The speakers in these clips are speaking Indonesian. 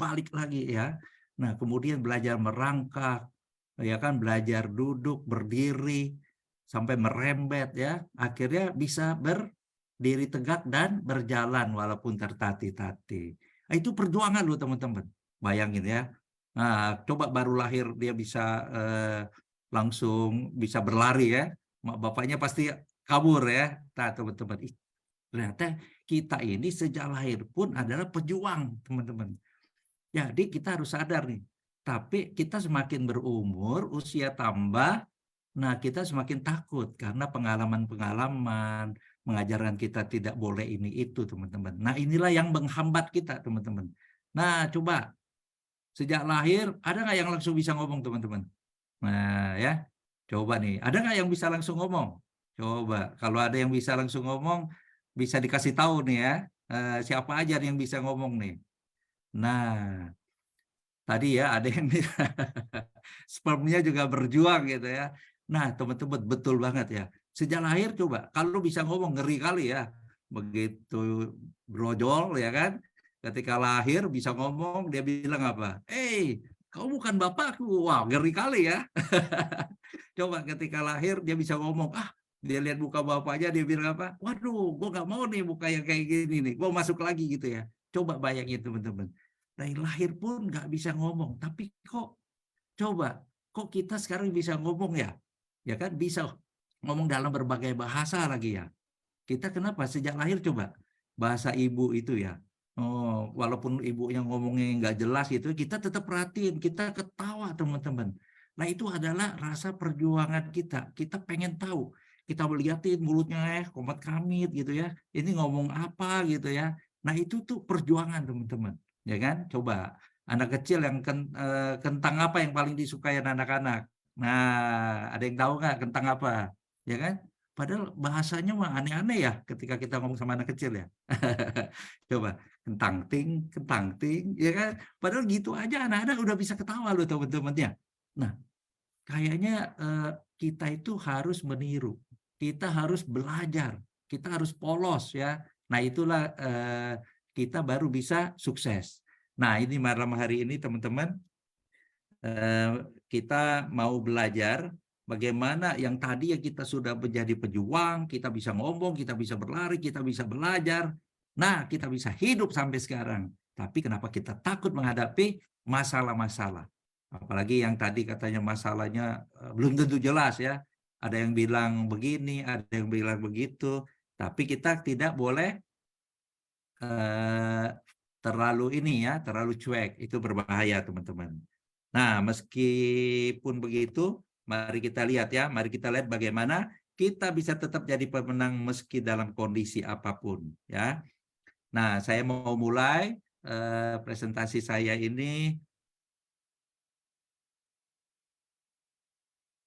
balik lagi ya. Nah, kemudian belajar merangkak, ya kan, belajar duduk, berdiri, sampai merembet ya. Akhirnya bisa berdiri tegak dan berjalan walaupun tertatih-tatih. Nah, itu perjuangan loh teman-teman. Bayangin ya. Nah, coba baru lahir dia bisa langsung bisa berlari ya. Mak bapaknya pasti kabur ya. Nah, teman-teman, ternyata kita ini sejak lahir pun adalah pejuang, teman-teman. Jadi kita harus sadar nih. Tapi kita semakin berumur, usia tambah, nah kita semakin takut karena pengalaman-pengalaman mengajarkan kita tidak boleh ini itu, teman-teman. Nah, inilah yang menghambat kita, teman-teman. Nah, coba sejak lahir ada nggak yang langsung bisa ngomong, teman-teman? Nah, ya. Coba nih, ada nggak yang bisa langsung ngomong? Coba, kalau ada yang bisa langsung ngomong, bisa dikasih tahu nih ya, siapa aja yang bisa ngomong nih. Nah, tadi ya ada yang spermnya juga berjuang gitu ya. Nah, teman-teman, betul banget ya. Sejak lahir coba, kalau bisa ngomong ngeri kali ya. Begitu brojol ya kan, ketika lahir bisa ngomong, dia bilang apa? Kamu bukan bapakku. Wah, ngeri kali ya. Coba ketika lahir dia bisa ngomong, dia lihat muka bapaknya, dia bilang apa? Waduh, gue nggak mau nih muka yang kayak gini nih, gue masuk lagi gitu ya. Coba bayangin teman-teman, dari lahir pun nggak bisa ngomong, tapi kok kita sekarang bisa ngomong ya? Ya kan, bisa ngomong dalam berbagai bahasa lagi ya. Kita kenapa sejak lahir coba bahasa ibu itu ya. Oh, walaupun ibunya ngomongnya nggak jelas gitu, kita tetap perhatiin, kita ketawa teman-teman. Nah, itu adalah rasa perjuangan kita. Kita pengen tahu. Kita melihatin mulutnya komat kamit gitu ya. Ini ngomong apa gitu ya. Nah, itu tuh perjuangan teman-teman. Ya kan? Coba anak kecil yang kentang apa yang paling disukai anak-anak. Nah, ada yang tahu nggak kentang apa? Ya kan? Padahal bahasanya mah aneh-aneh ya ketika kita ngomong sama anak kecil ya. Coba kentang ting, ya kan? Padahal gitu aja anak-anak udah bisa ketawa loh teman-temannya. Nah, kayaknya kita itu harus meniru, kita harus belajar, kita harus polos ya. Nah, itulah kita baru bisa sukses. Nah, ini malam hari ini teman-teman, kita mau belajar bagaimana yang tadi ya kita sudah menjadi pejuang, kita bisa ngomong, kita bisa berlari, kita bisa belajar. Nah, kita bisa hidup sampai sekarang. Tapi kenapa kita takut menghadapi masalah-masalah? Apalagi yang tadi katanya masalahnya belum tentu jelas ya. Ada yang bilang begini, ada yang bilang begitu. Tapi kita tidak boleh terlalu ini ya, terlalu cuek. Itu berbahaya teman-teman. Nah, meskipun begitu, mari kita lihat ya, mari kita lihat bagaimana kita bisa tetap jadi pemenang meski dalam kondisi apapun ya. Nah, saya mau mulai presentasi saya ini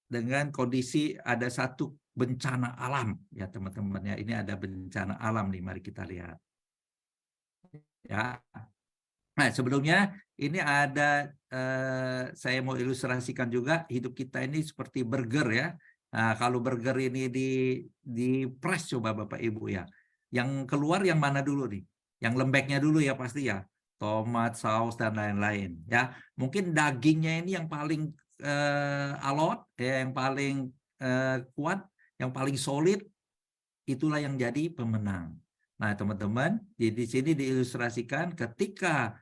dengan kondisi ada satu bencana alam ya teman-teman ya. Ini ada bencana alam nih, mari kita lihat. Ya. Nah, sebelumnya ini ada saya mau ilustrasikan juga hidup kita ini seperti burger ya. Nah, kalau burger ini di press coba Bapak Ibu ya. Yang keluar yang mana dulu nih? Yang lembeknya dulu ya pasti ya. Tomat, saus dan lain-lain ya. Mungkin dagingnya ini yang paling alot ya, yang paling kuat, yang paling solid, itulah yang jadi pemenang. Nah, teman-teman, di sini diilustrasikan ketika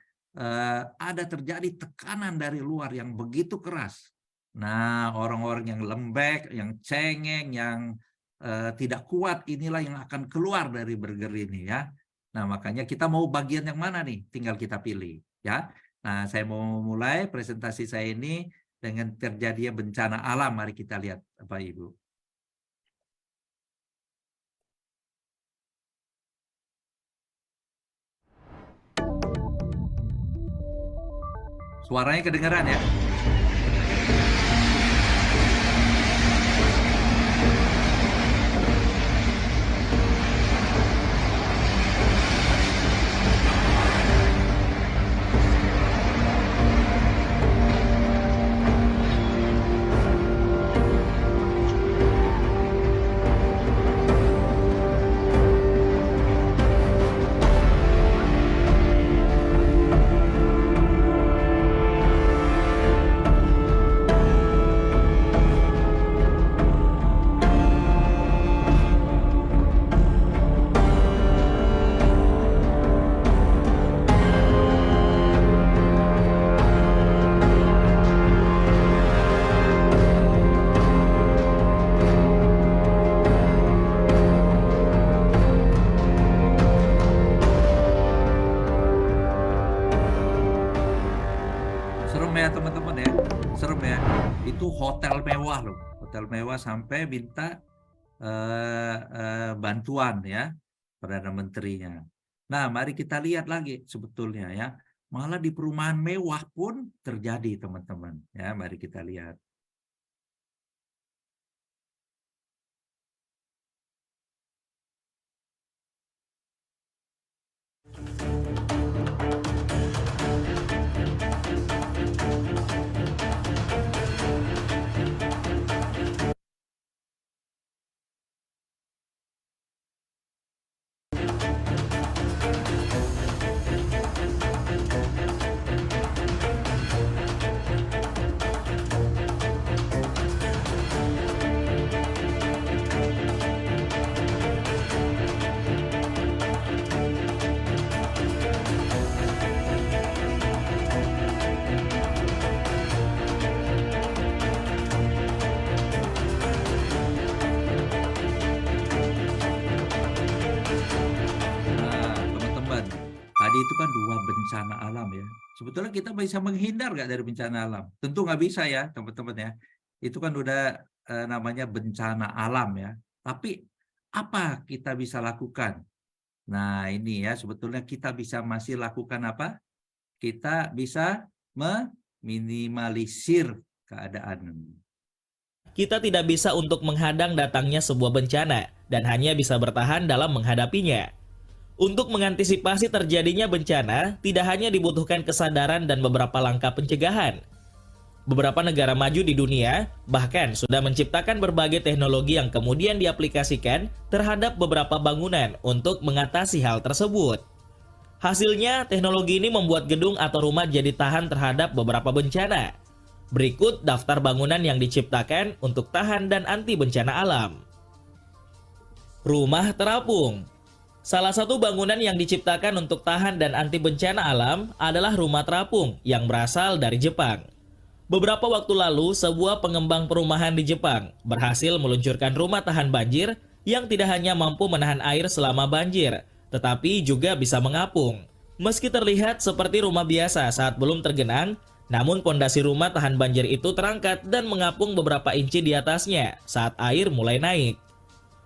ada terjadi tekanan dari luar yang begitu keras. Nah, orang-orang yang lembek, yang cengeng, yang tidak kuat, inilah yang akan keluar dari burger ini ya. Nah, makanya kita mau bagian yang mana nih? Tinggal kita pilih ya. Nah, saya mau mulai presentasi saya ini dengan terjadinya bencana alam. Mari kita lihat, Bapak Ibu. Suaranya kedengaran ya? Serem ya teman-teman ya, serem ya. Itu hotel mewah loh, hotel mewah sampai minta bantuan ya Perdana Menterinya. Nah, mari kita lihat lagi sebetulnya ya, malah di perumahan mewah pun terjadi teman-teman ya. Mari kita lihat. Nah, teman-teman, tadi itu kan 2 bencana alam ya. Sebetulnya kita bisa menghindar nggak dari bencana alam? Tentu nggak bisa ya, teman-teman ya. Itu kan udah namanya bencana alam ya. Tapi apa kita bisa lakukan? Nah, ini ya sebetulnya kita bisa masih lakukan apa? Kita bisa meminimalisir keadaan. Kita tidak bisa untuk menghadang datangnya sebuah bencana dan hanya bisa bertahan dalam menghadapinya. Untuk mengantisipasi terjadinya bencana, tidak hanya dibutuhkan kesadaran dan beberapa langkah pencegahan. Beberapa negara maju di dunia bahkan sudah menciptakan berbagai teknologi yang kemudian diaplikasikan terhadap beberapa bangunan untuk mengatasi hal tersebut. Hasilnya, teknologi ini membuat gedung atau rumah jadi tahan terhadap beberapa bencana. Berikut daftar bangunan yang diciptakan untuk tahan dan anti bencana alam. Rumah terapung. Salah satu bangunan yang diciptakan untuk tahan dan anti bencana alam adalah rumah terapung yang berasal dari Jepang. Beberapa waktu lalu, sebuah pengembang perumahan di Jepang berhasil meluncurkan rumah tahan banjir yang tidak hanya mampu menahan air selama banjir, tetapi juga bisa mengapung. Meski terlihat seperti rumah biasa saat belum tergenang, namun pondasi rumah tahan banjir itu terangkat dan mengapung beberapa inci di atasnya saat air mulai naik.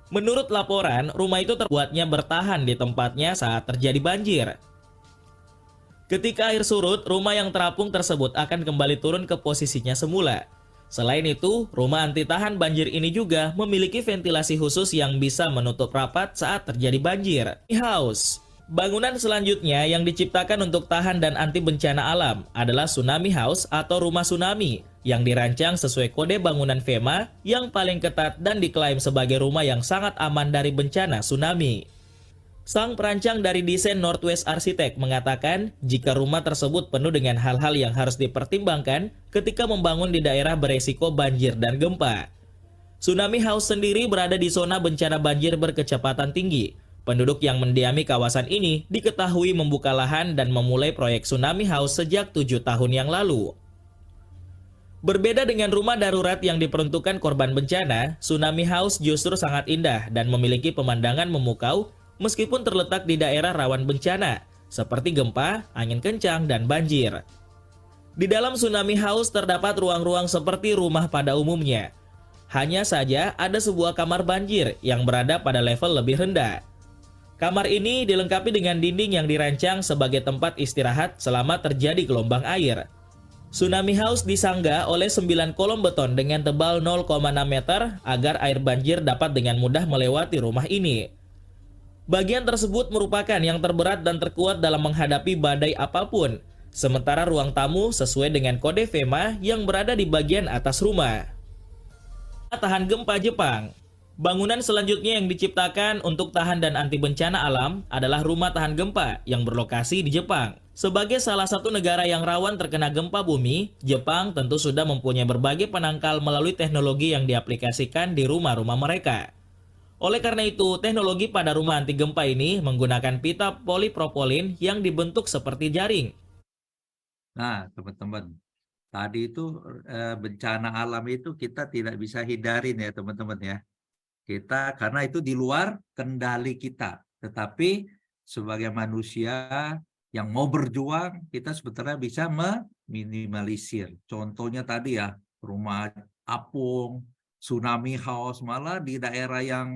Menurut laporan, rumah itu terbuatnya bertahan di tempatnya saat terjadi banjir. Ketika air surut, rumah yang terapung tersebut akan kembali turun ke posisinya semula. Selain itu, rumah anti tahan banjir ini juga memiliki ventilasi khusus yang bisa menutup rapat saat terjadi banjir. House. Bangunan selanjutnya yang diciptakan untuk tahan dan anti bencana alam adalah Tsunami House atau rumah tsunami yang dirancang sesuai kode bangunan FEMA yang paling ketat dan diklaim sebagai rumah yang sangat aman dari bencana tsunami. Sang perancang dari desain Northwest Architect mengatakan jika rumah tersebut penuh dengan hal-hal yang harus dipertimbangkan ketika membangun di daerah beresiko banjir dan gempa. Tsunami House sendiri berada di zona bencana banjir berkecepatan tinggi. Penduduk yang mendiami kawasan ini diketahui membuka lahan dan memulai proyek Tsunami House sejak 7 tahun yang lalu. Berbeda dengan rumah darurat yang diperuntukkan korban bencana, Tsunami House justru sangat indah dan memiliki pemandangan memukau meskipun terletak di daerah rawan bencana, seperti gempa, angin kencang, dan banjir. Di dalam Tsunami House terdapat ruang-ruang seperti rumah pada umumnya. Hanya saja ada sebuah kamar banjir yang berada pada level lebih rendah. Kamar ini dilengkapi dengan dinding yang dirancang sebagai tempat istirahat selama terjadi gelombang air. Tsunami House disanggah oleh 9 kolom beton dengan tebal 0,6 meter agar air banjir dapat dengan mudah melewati rumah ini. Bagian tersebut merupakan yang terberat dan terkuat dalam menghadapi badai apapun, sementara ruang tamu sesuai dengan kode FEMA yang berada di bagian atas rumah. Tahan gempa Jepang. Bangunan selanjutnya yang diciptakan untuk tahan dan anti bencana alam adalah rumah tahan gempa yang berlokasi di Jepang. Sebagai salah satu negara yang rawan terkena gempa bumi, Jepang tentu sudah mempunyai berbagai penangkal melalui teknologi yang diaplikasikan di rumah-rumah mereka. Oleh karena itu, teknologi pada rumah anti gempa ini menggunakan pita polipropilin yang dibentuk seperti jaring. Nah, teman-teman, tadi itu bencana alam itu kita tidak bisa hindarin ya teman-teman ya. Kita karena itu di luar kendali kita. Tetapi sebagai manusia Yang mau berjuang, kita sebetulnya bisa meminimalisir. Contohnya tadi ya, rumah apung, tsunami house, malah di daerah yang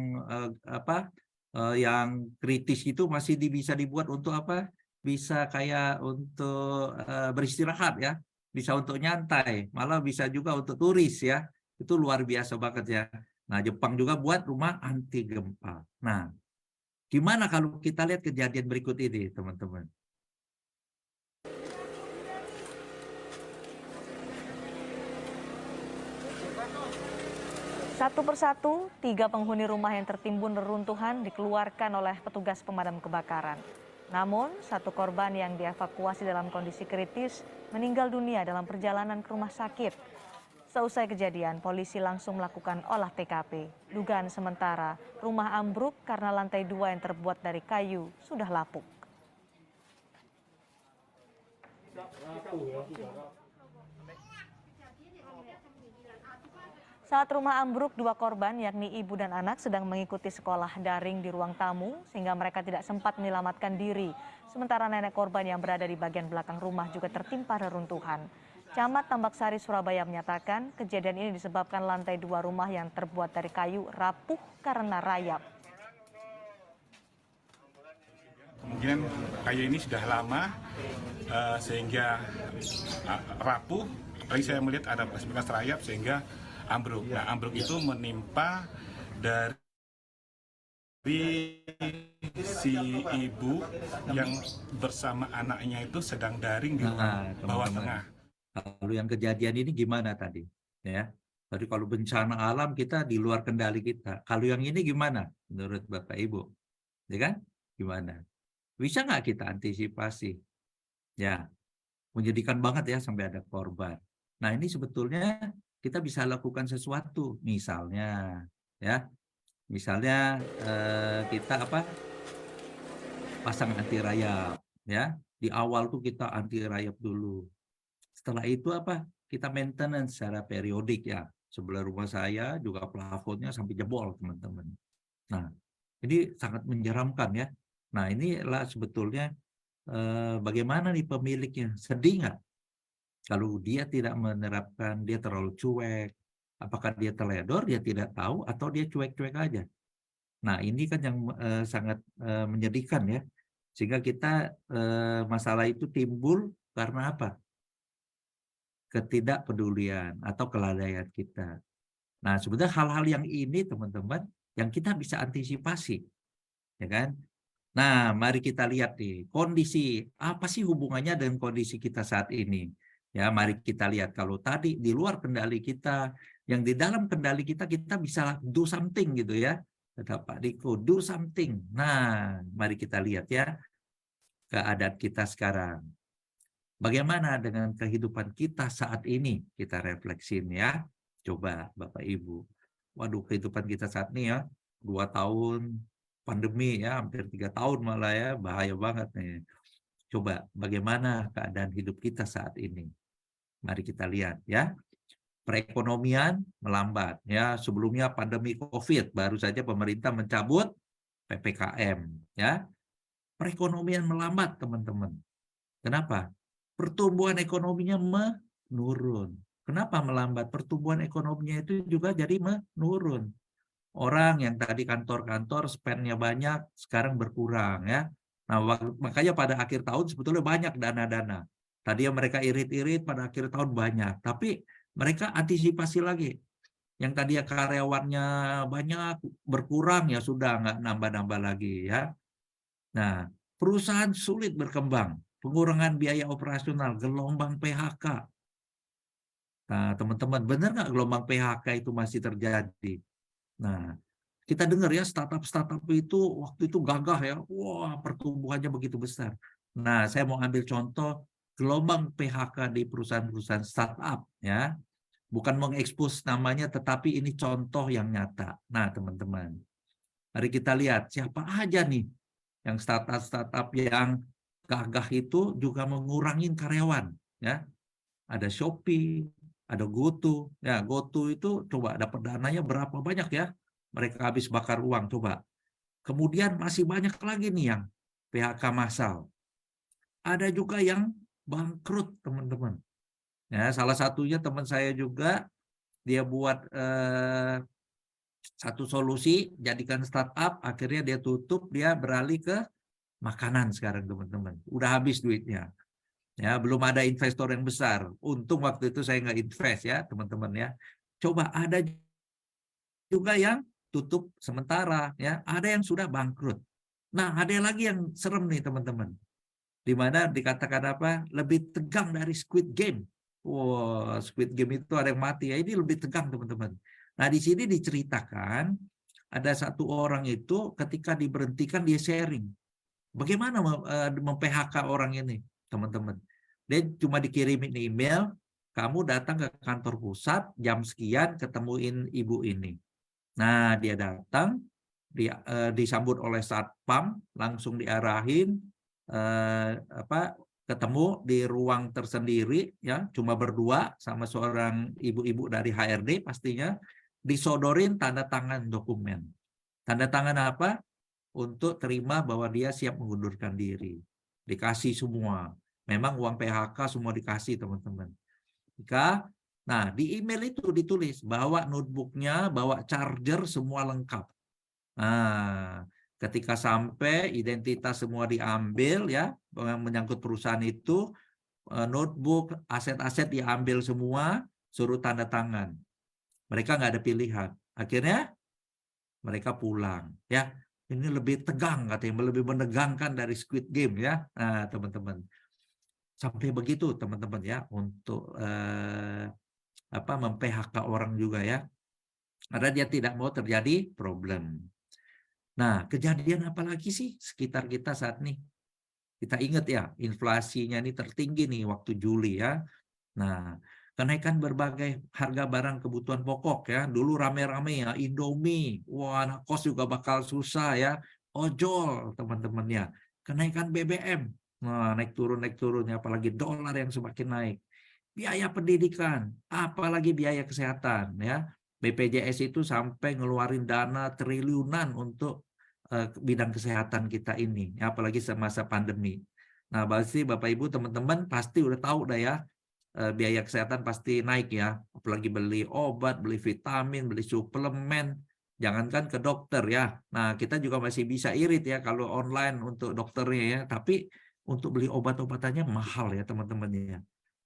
yang kritis itu masih bisa dibuat untuk apa? Bisa kayak untuk beristirahat ya, bisa untuk nyantai, malah bisa juga untuk turis ya. Itu luar biasa banget ya. Nah, Jepang juga buat rumah anti gempa. Nah, gimana kalau kita lihat kejadian berikut ini, teman-teman? Satu persatu, 3 penghuni rumah yang tertimbun reruntuhan dikeluarkan oleh petugas pemadam kebakaran. Namun, satu korban yang dievakuasi dalam kondisi kritis meninggal dunia dalam perjalanan ke rumah sakit. Seusai kejadian, polisi langsung melakukan olah TKP. Dugaan sementara, rumah ambruk karena lantai 2 yang terbuat dari kayu sudah lapuk. Saat rumah ambruk, 2 korban yakni ibu dan anak sedang mengikuti sekolah daring di ruang tamu sehingga mereka tidak sempat menyelamatkan diri. Sementara nenek korban yang berada di bagian belakang rumah juga tertimpa reruntuhan. Camat Tambak Sari, Surabaya menyatakan kejadian ini disebabkan lantai 2 rumah yang terbuat dari kayu rapuh karena rayap. Kemungkinan kayu ini sudah lama sehingga rapuh. Tadi saya melihat ada bekas rayap sehingga ambruk. Nah, ambruk itu menimpa dari si ibu yang bersama anaknya itu sedang daring di bawah tengah. Lalu yang kejadian ini gimana tadi? Ya, tadi kalau bencana alam kita di luar kendali kita. Kalau yang ini gimana menurut Bapak Ibu? Ya kan? Gimana? Bisa nggak kita antisipasi? Ya, menyedihkan banget ya sampai ada korban. Nah, ini sebetulnya kita bisa lakukan sesuatu, misalnya ya, kita pasang anti rayap ya. Di awal tuh kita anti rayap dulu. Setelah itu kita maintenance secara periodik ya. Sebelah rumah saya juga plafonnya sampai jebol, teman-teman. Nah, ini sangat menyeramkan ya. Nah, inilah sebetulnya bagaimana nih pemiliknya, sedih nggak? Kalau dia tidak menerapkan, dia terlalu cuek, apakah dia teledor, dia tidak tahu, atau dia cuek-cuek aja. Nah, ini kan yang sangat menyedihkan ya. Sehingga kita masalah itu timbul karena apa? Ketidakpedulian atau kelalaian kita. Nah, sebenarnya hal-hal yang ini, teman-teman, yang kita bisa antisipasi, ya kan? Nah, mari kita lihat nih, kondisi apa sih hubungannya dengan kondisi kita saat ini? Ya, mari kita lihat kalau tadi di luar kendali kita, yang di dalam kendali kita, kita bisa do something gitu ya. Kata Pak Diko, do something. Nah, mari kita lihat ya keadaan kita sekarang. Bagaimana dengan kehidupan kita saat ini? Kita refleksin ya. Coba Bapak Ibu. Waduh, kehidupan kita saat ini ya, 2 tahun pandemi ya, hampir 3 tahun malah ya, bahaya banget nih. Coba bagaimana keadaan hidup kita saat ini? Mari kita lihat ya. Perekonomian melambat ya. Sebelumnya pandemi Covid, baru saja pemerintah mencabut PPKM ya. Perekonomian melambat, teman-teman. Kenapa? Pertumbuhan ekonominya menurun. Kenapa melambat? Pertumbuhan ekonominya itu juga jadi menurun. Orang yang tadi kantor-kantor spend-nya banyak, sekarang berkurang ya. Nah, makanya pada akhir tahun sebetulnya banyak dana-dana. Tadi yang mereka irit-irit pada akhir tahun banyak, tapi mereka antisipasi lagi. Yang tadi ya karyawannya banyak berkurang ya sudah nggak nambah-nambah lagi ya. Nah, perusahaan sulit berkembang, pengurangan biaya operasional, gelombang PHK. Nah, teman-teman, benar nggak gelombang PHK itu masih terjadi? Nah, kita dengar ya startup-startup itu waktu itu gagah ya, wah pertumbuhannya begitu besar. Nah, saya mau ambil contoh gelombang PHK di perusahaan-perusahaan startup ya. Bukan mengekspos namanya, tetapi ini contoh yang nyata. Nah, teman-teman, mari kita lihat siapa aja nih yang startup-startup yang gagah itu juga mengurangi karyawan ya. Ada Shopee, ada GoTo. Ya, GoTo itu coba dapat dananya berapa banyak ya? Mereka habis bakar uang, coba. Kemudian masih banyak lagi nih yang PHK massal. ada juga yang bangkrut, teman-teman. Ya, salah satunya teman saya juga, dia buat satu solusi, jadikan startup, akhirnya dia tutup, dia beralih ke makanan sekarang, teman-teman. Udah habis duitnya. Ya, belum ada investor yang besar. Untung waktu itu saya nggak invest ya, teman-teman ya. Coba ada juga yang tutup sementara ya, ada yang sudah bangkrut. Nah, ada lagi yang serem nih, teman-teman. Di mana dikatakan apa? Lebih tegang dari Squid Game. Wow, Squid Game itu ada yang mati ya. Ini lebih tegang, teman-teman. Nah, di sini diceritakan ada satu orang itu ketika diberhentikan dia sharing. Bagaimana mem-PHK orang ini, teman-teman? Dia cuma dikirimin email, kamu datang ke kantor pusat jam sekian ketemuin ibu ini. Nah, dia datang, disambut oleh satpam, langsung diarahin ketemu di ruang tersendiri ya, cuma berdua sama seorang ibu-ibu dari HRD pastinya, disodorin tanda tangan dokumen. Tanda tangan apa? Untuk terima bahwa dia siap mengundurkan diri. Dikasih semua. Memang uang PHK semua dikasih, teman-teman. Nah, di email itu ditulis bawa notebooknya, bawa charger, semua lengkap. Nah, ketika sampai identitas semua diambil ya, menyangkut perusahaan itu, notebook, aset-aset diambil semua, suruh tanda tangan. Mereka nggak ada pilihan. Akhirnya mereka pulang ya. Ini lebih tegang katanya, lebih menegangkan dari Squid Game ya. Nah, teman-teman. Sampai begitu teman-teman ya untuk mem-PHK orang juga ya. Karena dia tidak mau terjadi problem. Nah, kejadian apa lagi sih sekitar kita saat ini? Kita ingat ya, inflasinya ini tertinggi nih waktu Juli ya. Nah, kenaikan berbagai harga barang kebutuhan pokok ya. Dulu rame-rame ya, Indomie. Wah, anak kos juga bakal susah ya. Ojol teman-teman ya. Kenaikan BBM. Nah, naik turun ya, apalagi dolar yang semakin naik. Biaya pendidikan, apalagi biaya kesehatan ya. BPJS itu sampai ngeluarin dana triliunan untuk bidang kesehatan kita ini, ya, apalagi semasa pandemi. Nah, pasti Bapak Ibu teman-teman pasti udah tahu dah ya, biaya kesehatan pasti naik ya, apalagi beli obat, beli vitamin, beli suplemen, jangankan ke dokter ya. Nah, kita juga masih bisa irit ya kalau online untuk dokternya ya, tapi untuk beli obat-obatannya mahal ya teman-teman ya.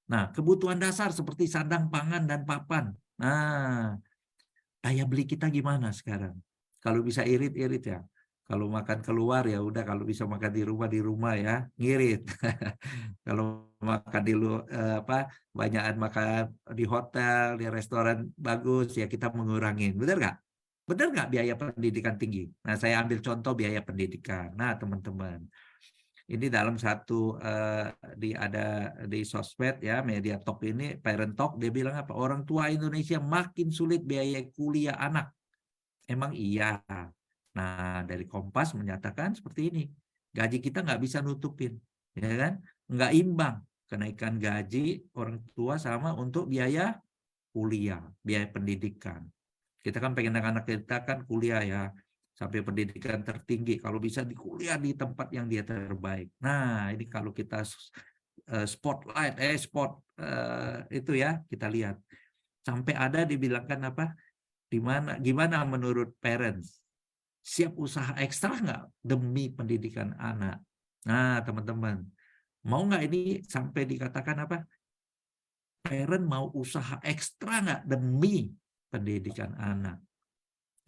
Nah, kebutuhan dasar seperti sandang, pangan, dan papan. Nah, daya beli kita gimana sekarang? Kalau bisa irit-irit ya. Kalau makan keluar ya udah, kalau bisa makan di rumah ya, ngirit. Kalau makan banyakan makan di hotel, di restoran bagus ya kita mengurangin. Benar nggak? Benar nggak biaya pendidikan tinggi? Nah, saya ambil contoh biaya pendidikan. Nah, teman-teman. Ini dalam satu ada di sosmed ya, Media Talk ini, Parent Talk, dia bilang apa? Orang tua Indonesia makin sulit biaya kuliah anak. Emang iya. Nah, dari Kompas menyatakan seperti ini. Gaji kita nggak bisa nutupin, ya kan? Nggak imbang kenaikan gaji orang tua sama untuk biaya kuliah, biaya pendidikan. Kita kan pengen anak-anak kita kan kuliah ya, sampai pendidikan tertinggi, kalau bisa di kuliah di tempat yang dia terbaik. Nah, ini kalau kita itu ya, kita lihat. Sampai ada dibilangkan apa? Gimana menurut parents? Siap usaha ekstra nggak demi pendidikan anak? Nah, teman-teman, mau nggak ini sampai dikatakan apa? Parent mau usaha ekstra nggak demi pendidikan anak?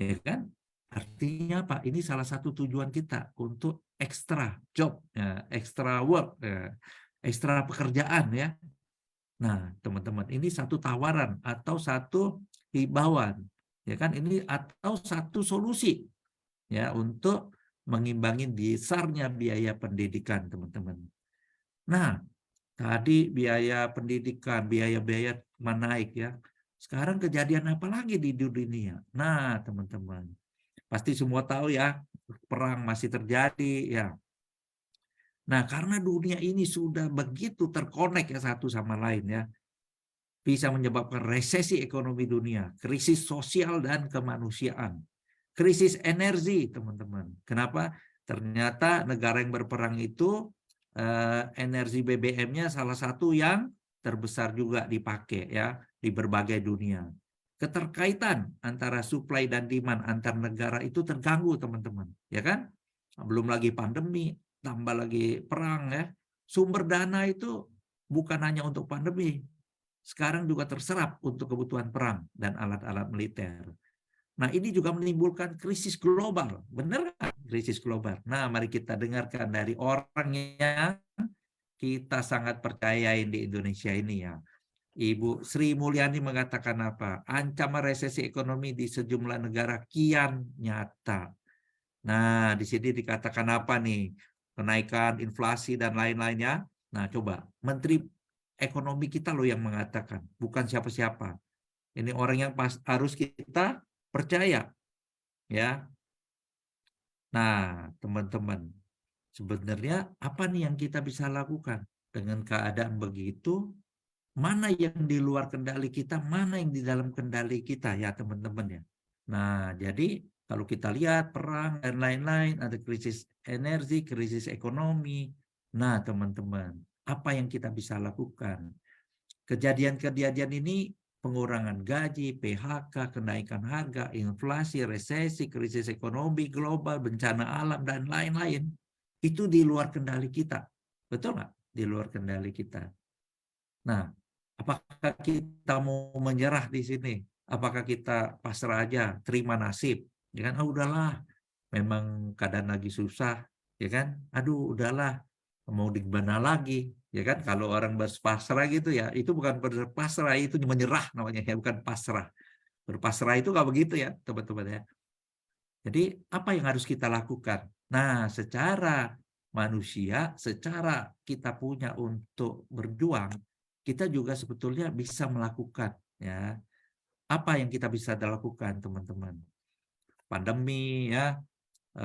Ya kan? Artinya apa? Ini salah satu tujuan kita untuk ekstra job, ya, ekstra work, ya, ekstra pekerjaan ya. Nah, teman-teman, ini satu tawaran atau satu himbauan, ya kan? Ini atau satu solusi ya untuk mengimbangi besarnya biaya pendidikan, teman-teman. Nah, tadi biaya pendidikan, biaya-biaya naik ya. Sekarang kejadian apa lagi di dunia? Nah, teman-teman, pasti semua tahu ya, perang masih terjadi ya. Nah, karena dunia ini sudah begitu terkonek ya satu sama lain ya, bisa menyebabkan resesi ekonomi dunia, krisis sosial dan kemanusiaan, krisis energi, teman-teman. Kenapa? Ternyata negara yang berperang itu energi BBM-nya salah satu yang terbesar juga dipakai ya di berbagai dunia. Keterkaitan antara supply dan demand antar negara itu terganggu, teman-teman, ya kan? Belum lagi pandemi, tambah lagi perang ya. Sumber dana itu bukan hanya untuk pandemi, sekarang juga terserap untuk kebutuhan perang dan alat-alat militer. Nah, ini juga menimbulkan krisis global. Benar nggak krisis global? Nah, mari kita dengarkan dari orang yang kita sangat percayain di Indonesia ini ya. Ibu Sri Mulyani mengatakan apa? Ancaman resesi ekonomi di sejumlah negara kian nyata. Nah, di sini dikatakan apa nih? Kenaikan inflasi dan lain-lainnya. Nah, coba. Menteri Ekonomi kita loh yang mengatakan, bukan siapa-siapa. Ini orang yang harus kita percaya. Ya. Nah, teman-teman, sebenarnya apa nih yang kita bisa lakukan dengan keadaan begitu? Mana yang di luar kendali kita, mana yang di dalam kendali kita ya teman-teman ya. Nah, jadi kalau kita lihat perang dan lain-lain, ada krisis energi, krisis ekonomi. Nah, teman-teman, apa yang kita bisa lakukan? Kejadian-kejadian ini pengurangan gaji, PHK, kenaikan harga, inflasi, resesi, krisis ekonomi global, bencana alam, dan lain-lain. Itu di luar kendali kita. Betul nggak? Di luar kendali kita. Nah, apakah kita mau menyerah di sini? Apakah kita pasrah aja, terima nasib? Ya kan, udahlah, memang keadaan lagi susah, ya kan? Aduh, udahlah, mau di mana lagi? Ya kan, kalau orang berpasrah gitu ya, itu bukan berpasrah, itu menyerah namanya ya, bukan pasrah. Berpasrah itu nggak begitu ya, teman-teman ya. Jadi, apa yang harus kita lakukan? Nah, secara manusia, secara kita punya untuk berjuang, kita juga sebetulnya bisa melakukan ya. Apa yang kita bisa lakukan, teman-teman? Pandemi ya,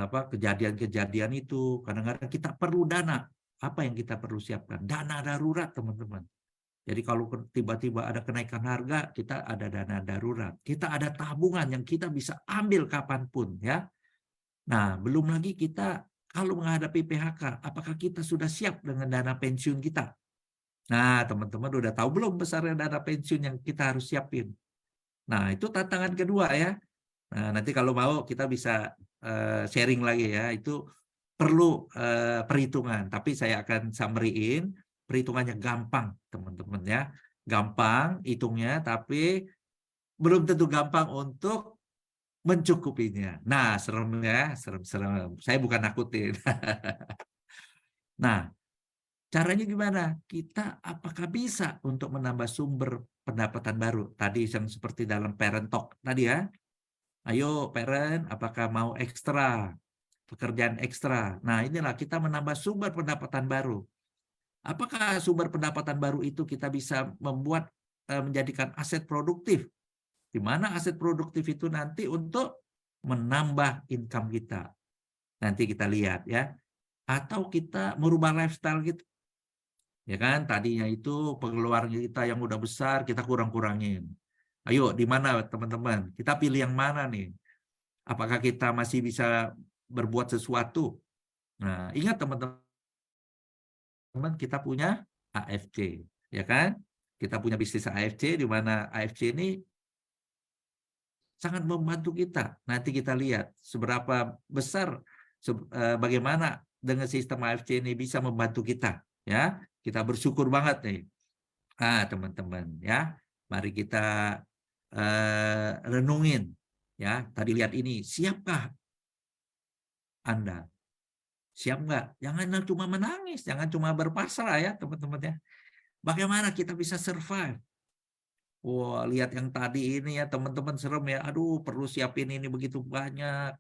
kejadian-kejadian itu kadang-kadang kita perlu dana. Apa yang kita perlu siapkan? Dana darurat, teman-teman. Jadi kalau tiba-tiba ada kenaikan harga, kita ada dana darurat. Kita ada tabungan yang kita bisa ambil kapanpun ya. Nah, belum lagi kita kalau menghadapi PHK, apakah kita sudah siap dengan dana pensiun kita? Nah, teman-teman udah tahu belum besarnya dana pensiun yang kita harus siapin? Nah, itu tantangan kedua ya. Nah, nanti kalau mau kita bisa sharing lagi ya. Itu perlu perhitungan, tapi saya akan summary-in. Perhitungannya gampang, teman-teman ya. Gampang hitungnya, tapi belum tentu gampang untuk mencukupinya. Nah, serem ya, serem-serem. Saya bukan nakutin. Nah, caranya gimana? Kita apakah bisa untuk menambah sumber pendapatan baru? Tadi yang seperti dalam parent talk tadi ya. Ayo parent, apakah mau ekstra? Pekerjaan ekstra. Nah, inilah kita menambah sumber pendapatan baru. Apakah sumber pendapatan baru itu kita bisa membuat menjadikan aset produktif? Di mana aset produktif itu nanti untuk menambah income kita. Nanti kita lihat ya. Atau kita merubah lifestyle gitu. Ya kan, tadinya itu pengeluaran kita yang udah besar, kita kurang-kurangin. Ayo, di mana teman-teman? Kita pilih yang mana nih? Apakah kita masih bisa berbuat sesuatu? Nah, ingat teman-teman, kita punya AFC. Ya kan? Kita punya bisnis AFC, di mana AFC ini sangat membantu kita. Nanti kita lihat seberapa besar, bagaimana dengan sistem AFC ini bisa membantu kita. Ya, kita bersyukur banget nih. Teman-teman, ya, mari kita renungin. Ya, tadi lihat ini, siapkah Anda? Siap nggak? Jangan cuma menangis, jangan cuma berpasrah ya, teman-teman ya. Bagaimana kita bisa survive? Wah, lihat yang tadi ini ya, teman-teman, serem ya. Aduh, perlu siapin ini begitu banyak.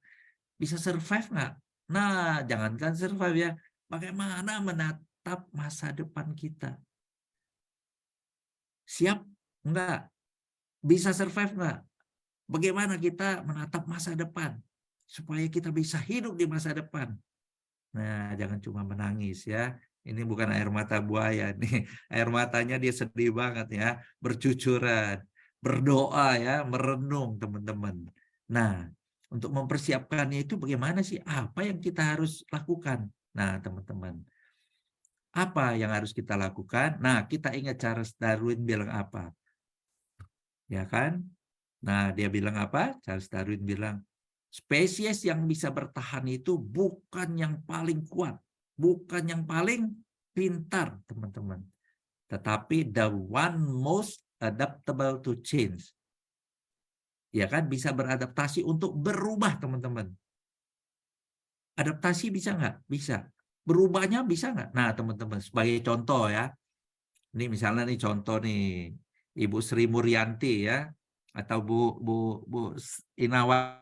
Bisa survive nggak? Nah, jangankan survive ya. Bagaimana menatap masa depan kita? Siap nggak? Bisa survive nggak? Bagaimana kita menatap masa depan? Supaya kita bisa hidup di masa depan. Nah, jangan cuma menangis ya. Ini bukan air mata buaya nih. Air matanya dia sedih banget ya, bercucuran, berdoa ya, merenung teman-teman. Nah, untuk mempersiapkannya itu bagaimana sih? Apa yang kita harus lakukan? Nah, teman-teman. Apa yang harus kita lakukan? Nah, kita ingat Charles Darwin bilang apa? Ya kan? Nah, dia bilang apa? Charles Darwin bilang, spesies yang bisa bertahan itu bukan yang paling kuat, bukan yang paling pintar, teman-teman. Tetapi the one most adaptable to change. Ya kan? Bisa beradaptasi untuk berubah, teman-teman. Adaptasi bisa nggak? Bisa. Berubahnya bisa nggak? Nah, teman-teman, sebagai contoh ya. Ini misalnya nih contoh nih, Ibu Sri Muryanti ya, atau Bu Inawati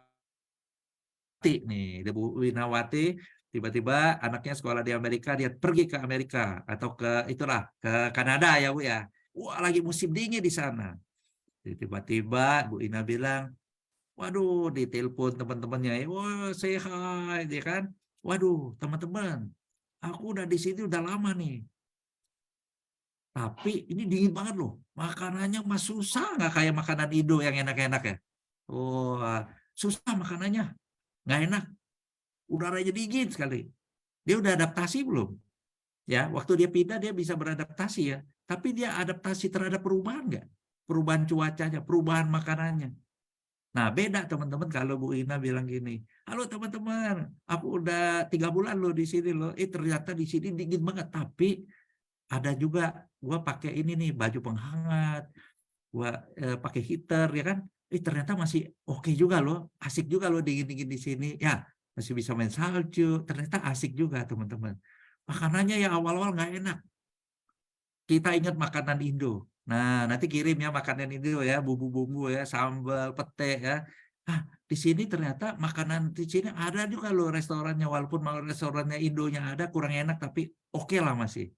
nih, Bu Inawati tiba-tiba anaknya sekolah di Amerika, dia pergi ke Amerika atau ke itulah ke Kanada ya Bu ya. Wah, lagi musim dingin di sana. Jadi tiba-tiba Bu Ina bilang, waduh, ditelepon teman-temannya, wah say hi, dia kan. Waduh, teman-teman, aku udah di sini udah lama nih. Tapi ini dingin banget loh. Makanannya mah susah nggak kayak makanan Indo yang enak-enak ya. Wah, susah makanannya. Nggak enak. Udaranya dingin sekali. Dia udah adaptasi belum? Ya, waktu dia pindah dia bisa beradaptasi ya. Tapi dia adaptasi terhadap perubahan nggak? Perubahan cuacanya, perubahan makanannya. Nah, beda teman-teman kalau Bu Ina bilang gini, halo teman-teman, aku udah 3 bulan loh di sini loh. Ternyata di sini dingin banget. Tapi ada juga gua pakai ini nih baju penghangat, gua pakai heater ya kan. Ternyata masih oke juga loh, asik juga loh dingin-dingin di sini. Ya, masih bisa main salju. Ternyata asik juga teman-teman. Makanannya ya awal-awal nggak enak. Kita ingat makanan Indo. Nah, nanti kirim ya makanan Indo ya, bumbu-bumbu ya, sambal, pete ya. Di sini ternyata makanan di sini ada juga loh restorannya, walaupun restorannya Indonya ada kurang enak tapi oke lah masih.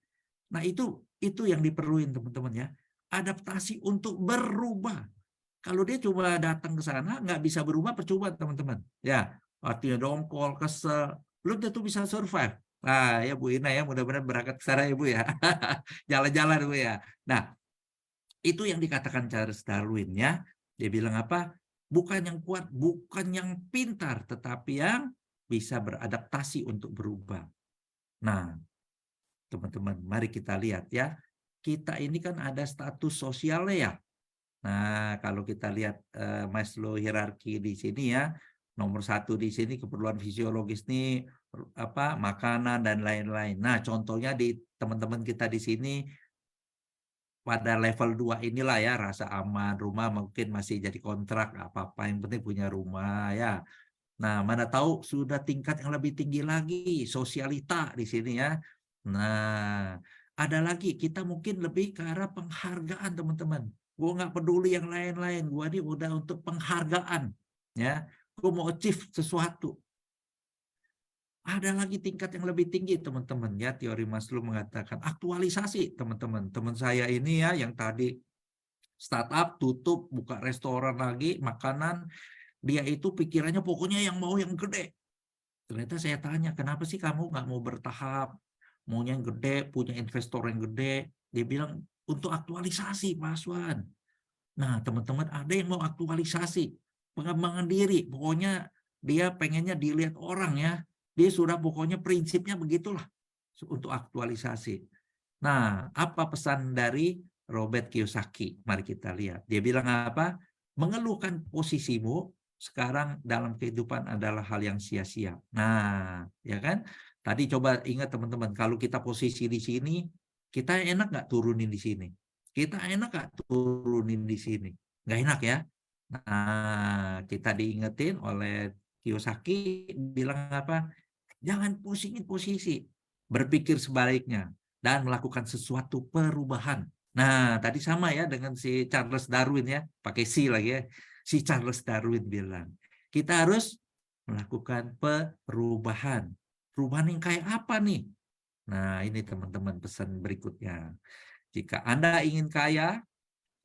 Nah, itu yang diperluin teman-teman ya. Adaptasi untuk berubah. Kalau dia cuma datang ke sana nggak bisa berubah, percuma teman-teman. Ya, artinya dongkol, kesel, belum tentu bisa survive. Nah, ya Bu Ina ya, mudah-mudahan berangkat ke sana ya Bu ya. Jalan-jalan Bu ya. Nah, itu yang dikatakan Charles Darwin ya. Dia bilang apa? Bukan yang kuat, bukan yang pintar, tetapi yang bisa beradaptasi untuk berubah. Nah, teman-teman, mari kita lihat ya. Kita ini kan ada status sosialnya ya. Nah, kalau kita lihat Maslow hierarki di sini ya, nomor 1 di sini keperluan fisiologis nih apa makanan dan lain-lain. Nah, contohnya di teman-teman kita di sini pada level 2 inilah ya, rasa aman, rumah mungkin masih jadi kontrak, apa-apa yang penting punya rumah ya. Nah, mana tahu sudah tingkat yang lebih tinggi lagi, sosialita di sini ya. Nah, ada lagi, kita mungkin lebih ke arah penghargaan teman-teman. Gue nggak peduli yang lain-lain, gue ini udah untuk penghargaan. Ya, gue mau achieve sesuatu. Ada lagi tingkat yang lebih tinggi teman-teman ya, teori Maslow mengatakan aktualisasi teman-teman. Teman saya ini ya yang tadi startup tutup, buka restoran lagi, makanan, dia itu pikirannya pokoknya yang mau yang gede. Ternyata saya tanya, kenapa sih kamu nggak mau bertahap, maunya yang gede, punya investor yang gede? Dia bilang untuk aktualisasi Pak Aswan. Nah teman-teman ada yang mau aktualisasi, pengembangan diri, pokoknya dia pengennya dilihat orang ya. Dia sudah pokoknya prinsipnya begitulah untuk aktualisasi. Nah, apa pesan dari Robert Kiyosaki? Mari kita lihat. Dia bilang apa? Mengeluhkan posisimu sekarang dalam kehidupan adalah hal yang sia-sia. Nah, ya kan? Tadi coba ingat teman-teman, kalau kita posisi di sini, kita enak nggak turunin di sini? Kita enak nggak turunin di sini? Nggak enak ya? Nah, kita diingetin oleh Kiyosaki bilang apa? Jangan pusingin posisi, berpikir sebaliknya, dan melakukan sesuatu perubahan. Nah, tadi sama ya dengan si Charles Darwin ya, pakai si lagi ya. Si Charles Darwin bilang, kita harus melakukan perubahan. Perubahan yang kayak apa nih? Nah, ini teman-teman pesan berikutnya. Jika Anda ingin kaya,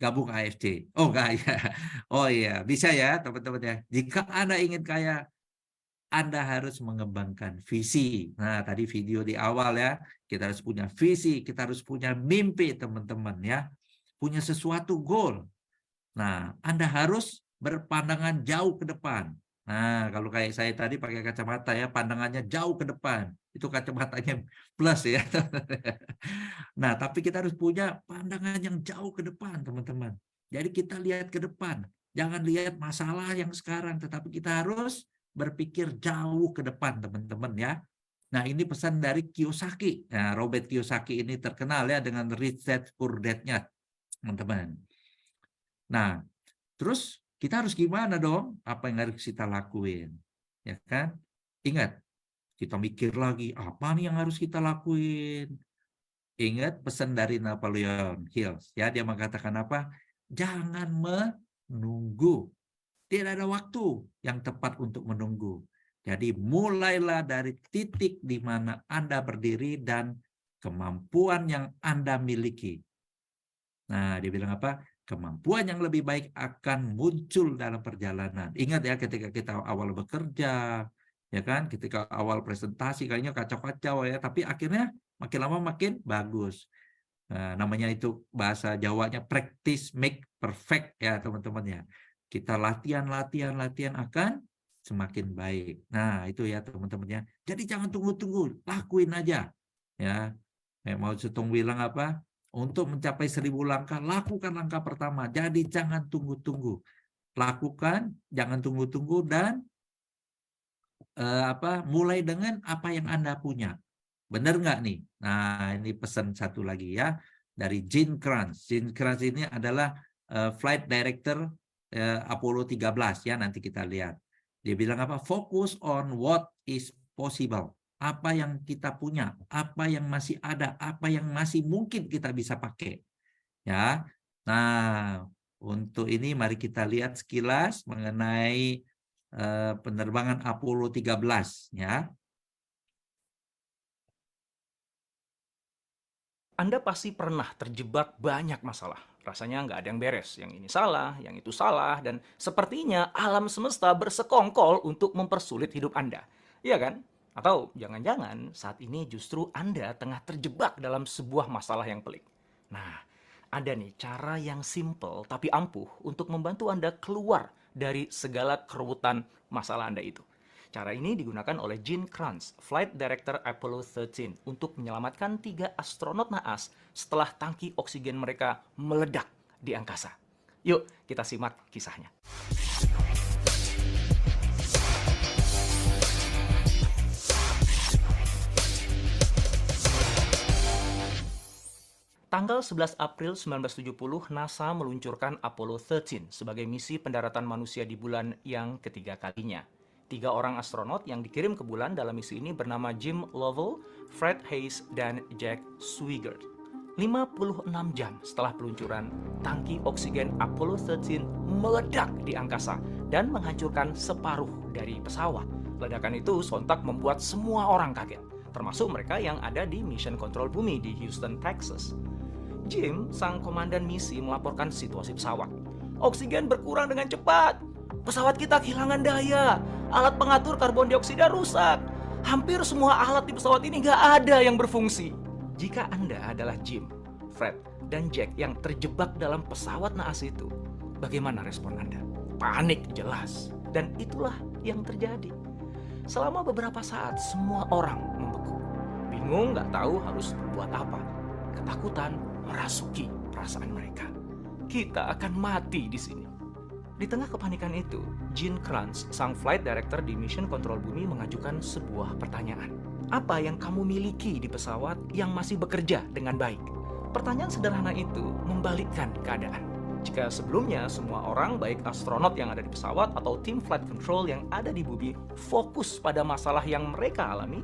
gabung AFC. Oh, kaya. Oh iya, bisa ya teman-teman ya. Jika Anda ingin kaya, Anda harus mengembangkan visi. Nah, tadi video di awal ya, kita harus punya visi, kita harus punya mimpi teman-teman ya. Punya sesuatu goal. Nah, Anda harus berpandangan jauh ke depan. Nah, kalau kayak saya tadi pakai kacamata ya, pandangannya jauh ke depan. Itu kacamatanya plus ya. Nah, tapi kita harus punya pandangan yang jauh ke depan, teman-teman. Jadi kita lihat ke depan. Jangan lihat masalah yang sekarang, tetapi kita harus berpikir jauh ke depan, teman-teman ya. Nah, ini pesan dari Kiyosaki. Nah, Robert Kiyosaki ini terkenal ya dengan Rich Dad Poor Dad-nya, teman-teman. Nah, terus kita harus gimana dong? Apa yang harus kita lakuin? Ya kan? Ingat, kita mikir lagi, apa nih yang harus kita lakuin? Ingat pesan dari Napoleon Hill. Ya, dia mengatakan apa? Jangan menunggu. Tidak ada waktu yang tepat untuk menunggu. Jadi mulailah dari titik di mana Anda berdiri dan kemampuan yang Anda miliki. Nah, dia bilang apa? Kemampuan yang lebih baik akan muncul dalam perjalanan. Ingat ya, ketika kita awal bekerja, ya kan, ketika awal presentasi kayaknya kacau-kacau ya, tapi akhirnya makin lama makin bagus. Nah, namanya itu bahasa Jawanya practice make perfect ya teman-teman ya. Kita latihan akan semakin baik. Nah, itu ya teman-teman ya. Jadi jangan tunggu-tunggu, lakuin aja. Ya. Kayak mau Zedong bilang apa? Untuk mencapai 1000 langkah, lakukan langkah pertama. Jadi jangan tunggu-tunggu. Lakukan, jangan tunggu-tunggu dan mulai dengan apa yang Anda punya. Benar nggak nih? Nah, ini pesan satu lagi ya dari Gene Kranz. Gene Kranz ini adalah flight director Apollo 13 ya, nanti kita lihat. Dia bilang apa? Focus on what is possible. Apa yang kita punya, apa yang masih ada, apa yang masih mungkin kita bisa pakai. Ya. Nah, untuk ini mari kita lihat sekilas mengenai penerbangan Apollo 13 ya. Anda pasti pernah terjebak banyak masalah. Rasanya nggak ada yang beres. Yang ini salah, yang itu salah, dan sepertinya alam semesta bersekongkol untuk mempersulit hidup Anda. Iya kan? Atau jangan-jangan saat ini justru Anda tengah terjebak dalam sebuah masalah yang pelik. Nah, ada nih cara yang simple tapi ampuh untuk membantu Anda keluar dari segala keruwetan masalah Anda itu. Cara ini digunakan oleh Gene Kranz, Flight Director Apollo 13, untuk menyelamatkan 3 astronot naas setelah tangki oksigen mereka meledak di angkasa. Yuk, kita simak kisahnya. Tanggal 11 April 1970, NASA meluncurkan Apollo 13 sebagai misi pendaratan manusia di bulan yang ketiga kalinya. 3 orang astronot yang dikirim ke bulan dalam misi ini bernama Jim Lovell, Fred Haise, dan Jack Swigert. 56 jam setelah peluncuran, tangki oksigen Apollo 13 meledak di angkasa dan menghancurkan separuh dari pesawat. Ledakan itu sontak membuat semua orang kaget, termasuk mereka yang ada di Mission Control Bumi di Houston, Texas. Jim, sang komandan misi, melaporkan situasi pesawat. Oksigen berkurang dengan cepat. Pesawat kita kehilangan daya. Alat pengatur karbon dioksida rusak. Hampir semua alat di pesawat ini nggak ada yang berfungsi. Jika Anda adalah Jim, Fred, dan Jack yang terjebak dalam pesawat naas itu, bagaimana respon Anda? Panik jelas. Dan itulah yang terjadi. Selama beberapa saat, semua orang membeku. Bingung, nggak tahu harus berbuat apa. Ketakutan merasuki perasaan mereka. Kita akan mati di sini. Di tengah kepanikan itu, Gene Kranz, sang flight director di Mission Control Bumi, mengajukan sebuah pertanyaan. Apa yang kamu miliki di pesawat yang masih bekerja dengan baik? Pertanyaan sederhana itu membalikkan keadaan. Jika sebelumnya semua orang, baik astronot yang ada di pesawat atau tim flight control yang ada di bumi, fokus pada masalah yang mereka alami,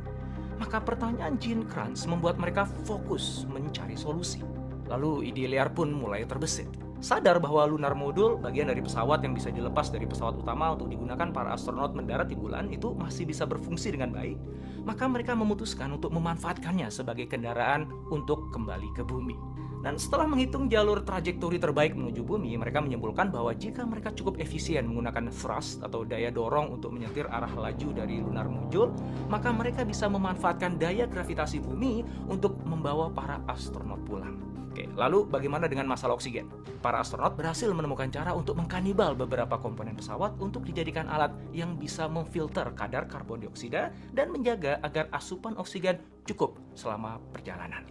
maka pertanyaan Gene Kranz membuat mereka fokus mencari solusi. Lalu ide liar pun mulai terbesit. Sadar bahwa lunar modul, bagian dari pesawat yang bisa dilepas dari pesawat utama untuk digunakan para astronot mendarat di bulan, itu masih bisa berfungsi dengan baik, maka mereka memutuskan untuk memanfaatkannya sebagai kendaraan untuk kembali ke bumi. Dan setelah menghitung jalur trajektori terbaik menuju bumi, mereka menyimpulkan bahwa jika mereka cukup efisien menggunakan thrust atau daya dorong untuk menyetir arah laju dari lunar modul, maka mereka bisa memanfaatkan daya gravitasi bumi untuk membawa para astronot pulang. Oke, lalu bagaimana dengan masalah oksigen? Para para astronot berhasil menemukan cara untuk mengkanibal beberapa komponen pesawat untuk dijadikan alat yang bisa memfilter kadar karbon dioksida dan menjaga agar asupan oksigen cukup selama perjalanan.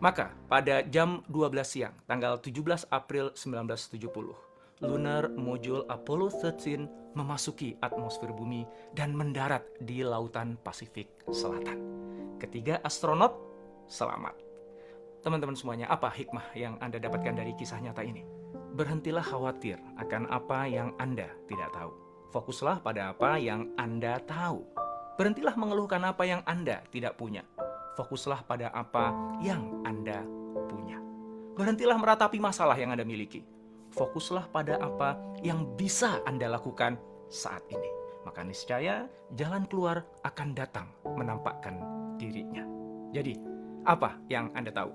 Maka, pada jam 12 siang, tanggal 17 April 1970, Lunar Module Apollo 13 memasuki atmosfer bumi dan mendarat di lautan Pasifik Selatan. Ketiga astronot selamat. Teman-teman semuanya, apa hikmah yang Anda dapatkan dari kisah nyata ini? Berhentilah khawatir akan apa yang Anda tidak tahu. Fokuslah pada apa yang Anda tahu. Berhentilah mengeluhkan apa yang Anda tidak punya. Fokuslah pada apa yang Anda punya. Berhentilah meratapi masalah yang Anda miliki. Fokuslah pada apa yang bisa Anda lakukan saat ini. Maka niscaya jalan keluar akan datang menampakkan dirinya. Jadi, apa yang Anda tahu?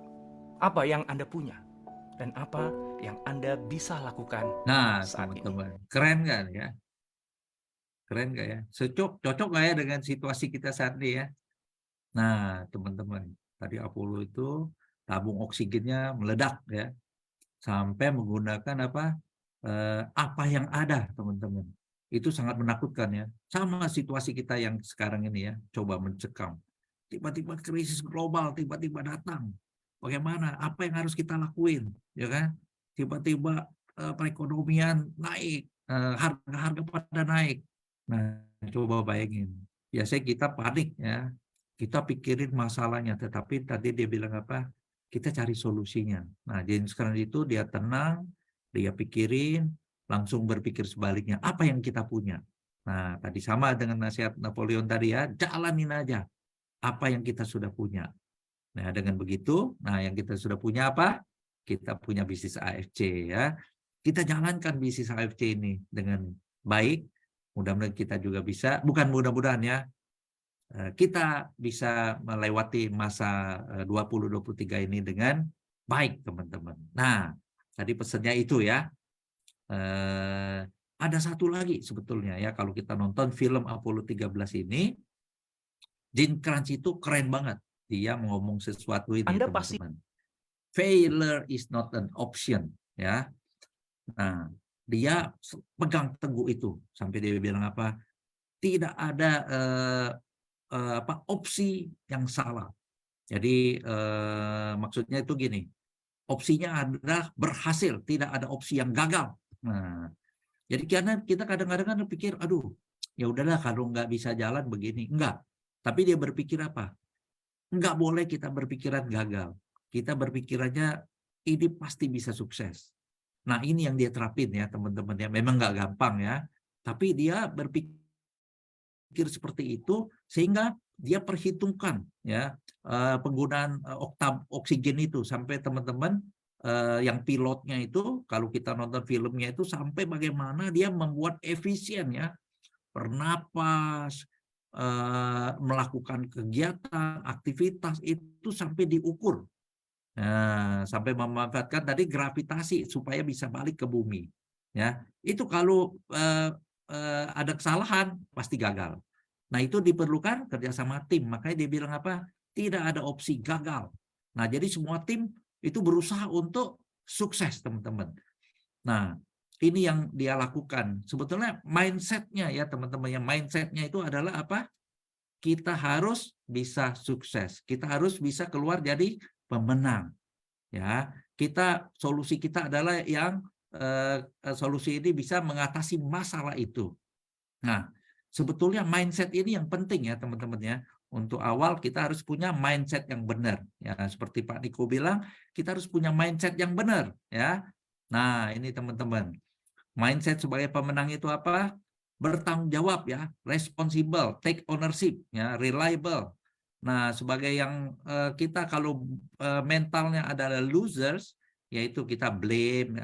Apa yang Anda punya? Dan apa yang Anda bisa lakukan Nah, saat ini? teman-teman, keren kan ya? Keren nggak ya? Cocok nggak ya dengan situasi kita saat ini ya? Nah, teman-teman, tadi Apollo itu tabung oksigennya meledak ya, sampai menggunakan apa yang ada, teman-teman. Itu sangat menakutkan ya. Sama situasi kita yang sekarang ini ya, coba mencekam. Tiba-tiba krisis global tiba-tiba datang. Bagaimana? Apa yang harus kita lakuin, ya kan? Tiba-tiba perekonomian naik, harga-harga pada naik. Nah, coba bayangin. Biasanya kita panik ya. Kita pikirin masalahnya, tetapi tadi dia bilang apa? Kita cari solusinya. Nah, jadi sekarang itu dia tenang, dia pikirin, langsung berpikir sebaliknya. Apa yang kita punya? Nah, tadi sama dengan nasihat Napoleon tadi ya, jalanin aja apa yang kita sudah punya. Nah, dengan begitu, yang kita sudah punya apa? Kita punya bisnis AFC ya. Kita jalankan bisnis AFC ini dengan baik. Mudah-mudahan kita juga bisa, bukan mudah-mudahan ya, kita bisa melewati masa 2023 ini dengan baik, teman-teman. Nah, tadi pesannya itu ya. Ada satu lagi sebetulnya ya, kalau kita nonton film Apollo 13 ini, Gene Kranz itu keren banget. Dia ngomong sesuatu ini, Anda pasti teman-teman. Failure is not an option, ya. Nah, dia pegang teguh itu sampai dia bilang apa? Tidak ada opsi yang salah. Jadi maksudnya itu gini, opsinya adalah berhasil, tidak ada opsi yang gagal. Nah, jadi karena kita kadang-kadang kan pikir, aduh, ya udahlah kalau nggak bisa jalan begini, enggak. Tapi dia berpikir apa? Enggak boleh kita berpikiran gagal. Kita berpikirannya ini pasti bisa sukses. Nah, ini yang dia terapin ya, teman-teman ya. Memang nggak gampang ya, tapi dia berpikir seperti itu sehingga dia perhitungkan ya penggunaan oksigen itu sampai teman-teman yang pilotnya itu kalau kita nonton filmnya itu sampai bagaimana dia membuat efisien ya bernapas, melakukan kegiatan, aktivitas itu sampai diukur. Nah, sampai memanfaatkan tadi gravitasi supaya bisa balik ke bumi. Ya, itu kalau ada kesalahan pasti gagal. Nah, itu diperlukan kerjasama tim. Makanya dia bilang apa? Tidak ada opsi gagal. Nah, jadi semua tim itu berusaha untuk sukses, teman-teman. Nah, ini yang dia lakukan. Sebetulnya mindset-nya ya, teman-teman. Yang mindset-nya itu adalah apa? Kita harus bisa sukses. Kita harus bisa keluar jadi pemenang. Ya, solusi kita adalah yang solusi ini bisa mengatasi masalah itu. Nah, sebetulnya mindset ini yang penting ya teman-teman ya. Untuk awal kita harus punya mindset yang benar. Ya, seperti Pak Niko bilang, kita harus punya mindset yang benar ya. Nah, ini teman-teman. Mindset sebagai pemenang itu apa? Bertanggung jawab ya, responsible, take ownership ya, reliable. Nah, sebagai yang kita kalau mentalnya adalah losers, yaitu kita blame,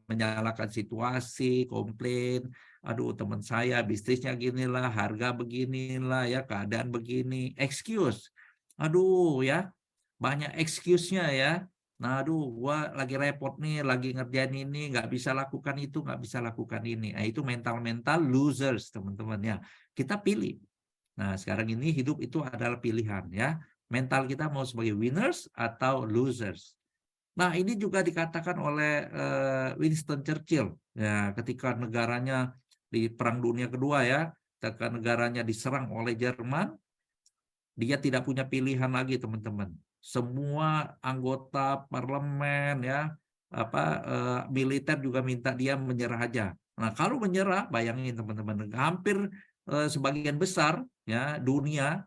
menyalahkan situasi, komplain, aduh teman saya bisnisnya ginilah, harga beginilah ya, keadaan begini, excuse. Aduh ya, banyak excuse-nya ya. Nah, aduh, gua lagi repot nih, lagi ngerjain ini, nggak bisa lakukan itu, nggak bisa lakukan ini. Nah, itu mental-mental losers, teman-teman ya. Kita pilih. Nah, sekarang ini hidup itu adalah pilihan ya. Mental kita mau sebagai winners atau losers. Nah, ini juga dikatakan oleh Winston Churchill ya, ketika negaranya di Perang Dunia Kedua ya, ketika negaranya diserang oleh Jerman, dia tidak punya pilihan lagi, teman-teman. Semua anggota parlemen ya, militer juga minta dia menyerah aja. Nah, kalau menyerah, bayangin teman-teman, hampir sebagian besar ya dunia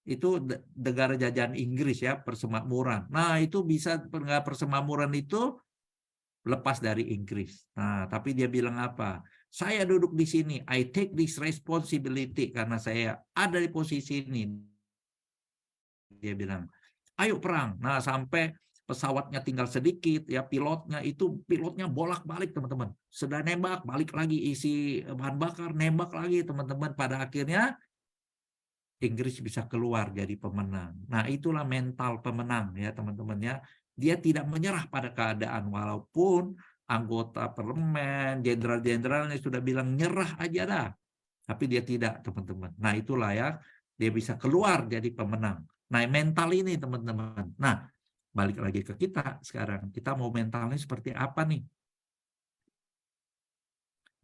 itu negara jajahan Inggris ya, persemakmuran. Nah, itu bisa persemakmuran itu lepas dari Inggris. Nah, tapi dia bilang apa? Saya duduk di sini, I take this responsibility karena saya ada di posisi ini. Dia bilang, ayo perang. Nah, sampai pesawatnya tinggal sedikit, ya pilotnya bolak-balik teman-teman. Sudah nembak, balik lagi isi bahan bakar, nembak lagi teman-teman. Pada akhirnya Inggris bisa keluar jadi pemenang. Nah, itulah mental pemenang ya teman-teman ya. Dia tidak menyerah pada keadaan walaupun anggota parlemen, jenderal-jenderalnya sudah bilang nyerah aja dah. Tapi dia tidak, teman-teman. Nah, itulah ya, dia bisa keluar jadi pemenang. Nah, mental ini teman-teman. Nah, balik lagi ke kita sekarang. Kita mau mentalnya seperti apa nih?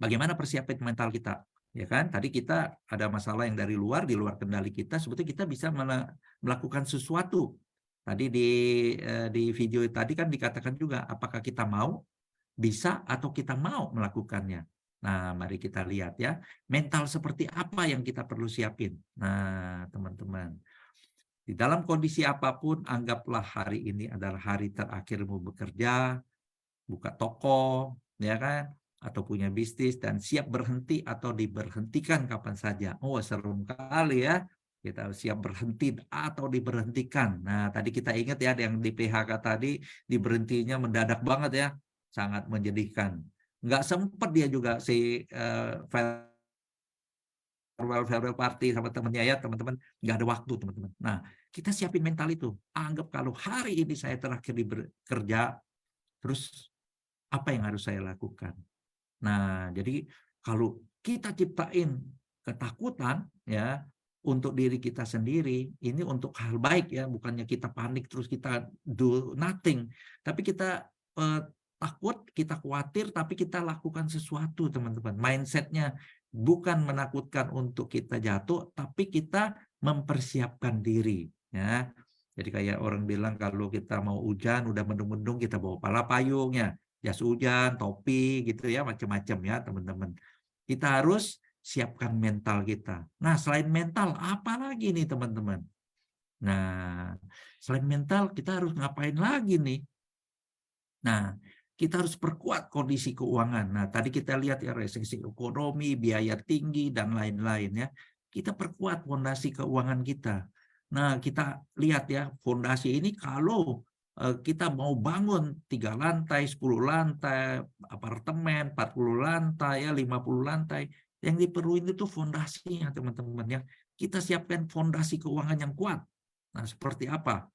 Bagaimana persiapan mental kita? Ya kan, tadi kita ada masalah yang dari luar, di luar kendali kita, sebetulnya kita bisa melakukan sesuatu. Tadi di video tadi kan dikatakan juga, apakah kita mau, bisa, atau kita mau melakukannya. Nah, mari kita lihat ya, mental seperti apa yang kita perlu siapin. Nah, teman-teman, di dalam kondisi apapun, anggaplah hari ini adalah hari terakhirmu bekerja, buka toko, ya kan, atau punya bisnis dan siap berhenti atau diberhentikan kapan saja. Oh, seru kali ya. Kita siap berhenti atau diberhentikan. Nah, tadi kita ingat ya yang di PHK tadi diberhentinya mendadak banget ya. Sangat menyedihkan. Nggak sempat dia juga si farewell party sama temannya ya, teman-teman. Nggak ada waktu, teman-teman. Nah, kita siapin mental itu. Anggap kalau hari ini saya terakhir bekerja, terus apa yang harus saya lakukan? Nah, jadi kalau kita ciptain ketakutan ya untuk diri kita sendiri, ini untuk hal baik ya, bukannya kita panik terus kita do nothing, tapi kita takut, kita khawatir, tapi kita lakukan sesuatu, teman-teman. Mindsetnya bukan menakutkan untuk kita jatuh, tapi kita mempersiapkan diri ya. Jadi kayak orang bilang kalau kita mau hujan, udah mendung-mendung, kita bawa pala payung ya, jas hujan, topi gitu ya, macam-macam ya teman-teman. Kita harus siapkan mental kita. Nah, selain mental, apa lagi nih teman-teman? Nah, selain mental, kita harus ngapain lagi nih? Nah, kita harus perkuat kondisi keuangan. Nah, tadi kita lihat ya resesi ekonomi, biaya tinggi, dan lain-lain ya. Kita perkuat fondasi keuangan kita. Nah, kita lihat ya, fondasi ini kalau kita mau bangun 3 lantai, 10 lantai, apartemen, 40 lantai, ya 50 lantai, yang diperluin itu fondasinya, teman-teman ya. Kita siapkan fondasi keuangan yang kuat. Nah, seperti apa?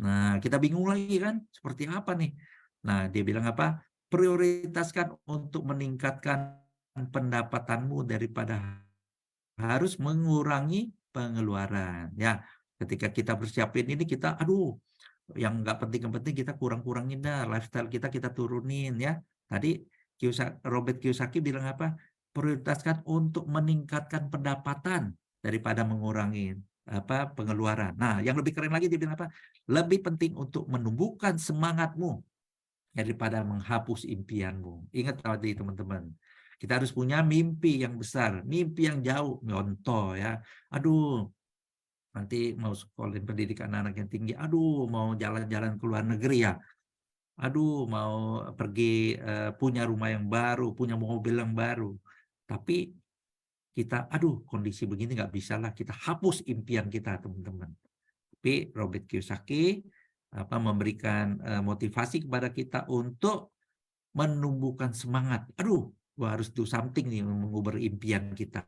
Nah, kita bingung lagi kan, seperti apa nih? Nah, dia bilang apa? Prioritaskan untuk meningkatkan pendapatanmu daripada harus mengurangi pengeluaran. Ya, ketika kita bersiapin ini kita, aduh, yang nggak penting-penting kita kurang-kurangin dah, lifestyle kita turunin ya. Tadi Robert Kiyosaki bilang apa? Prioritaskan untuk meningkatkan pendapatan daripada mengurangi pengeluaran. Nah, yang lebih keren lagi dia bilang apa? Lebih penting untuk menumbuhkan semangatmu daripada menghapus impianmu. Ingat tadi teman-teman, kita harus punya mimpi yang besar, mimpi yang jauh. Contoh ya, aduh, nanti mau sekolah pendidikan anak yang tinggi, aduh, mau jalan-jalan ke luar negeri ya, aduh, mau pergi punya rumah yang baru, punya mobil yang baru. Tapi kita, aduh, kondisi begini nggak bisa lah, kita hapus impian kita, teman-teman. Tapi Robert Kiyosaki memberikan motivasi kepada kita untuk menumbuhkan semangat. Aduh, gua harus do something nih mengubah impian kita.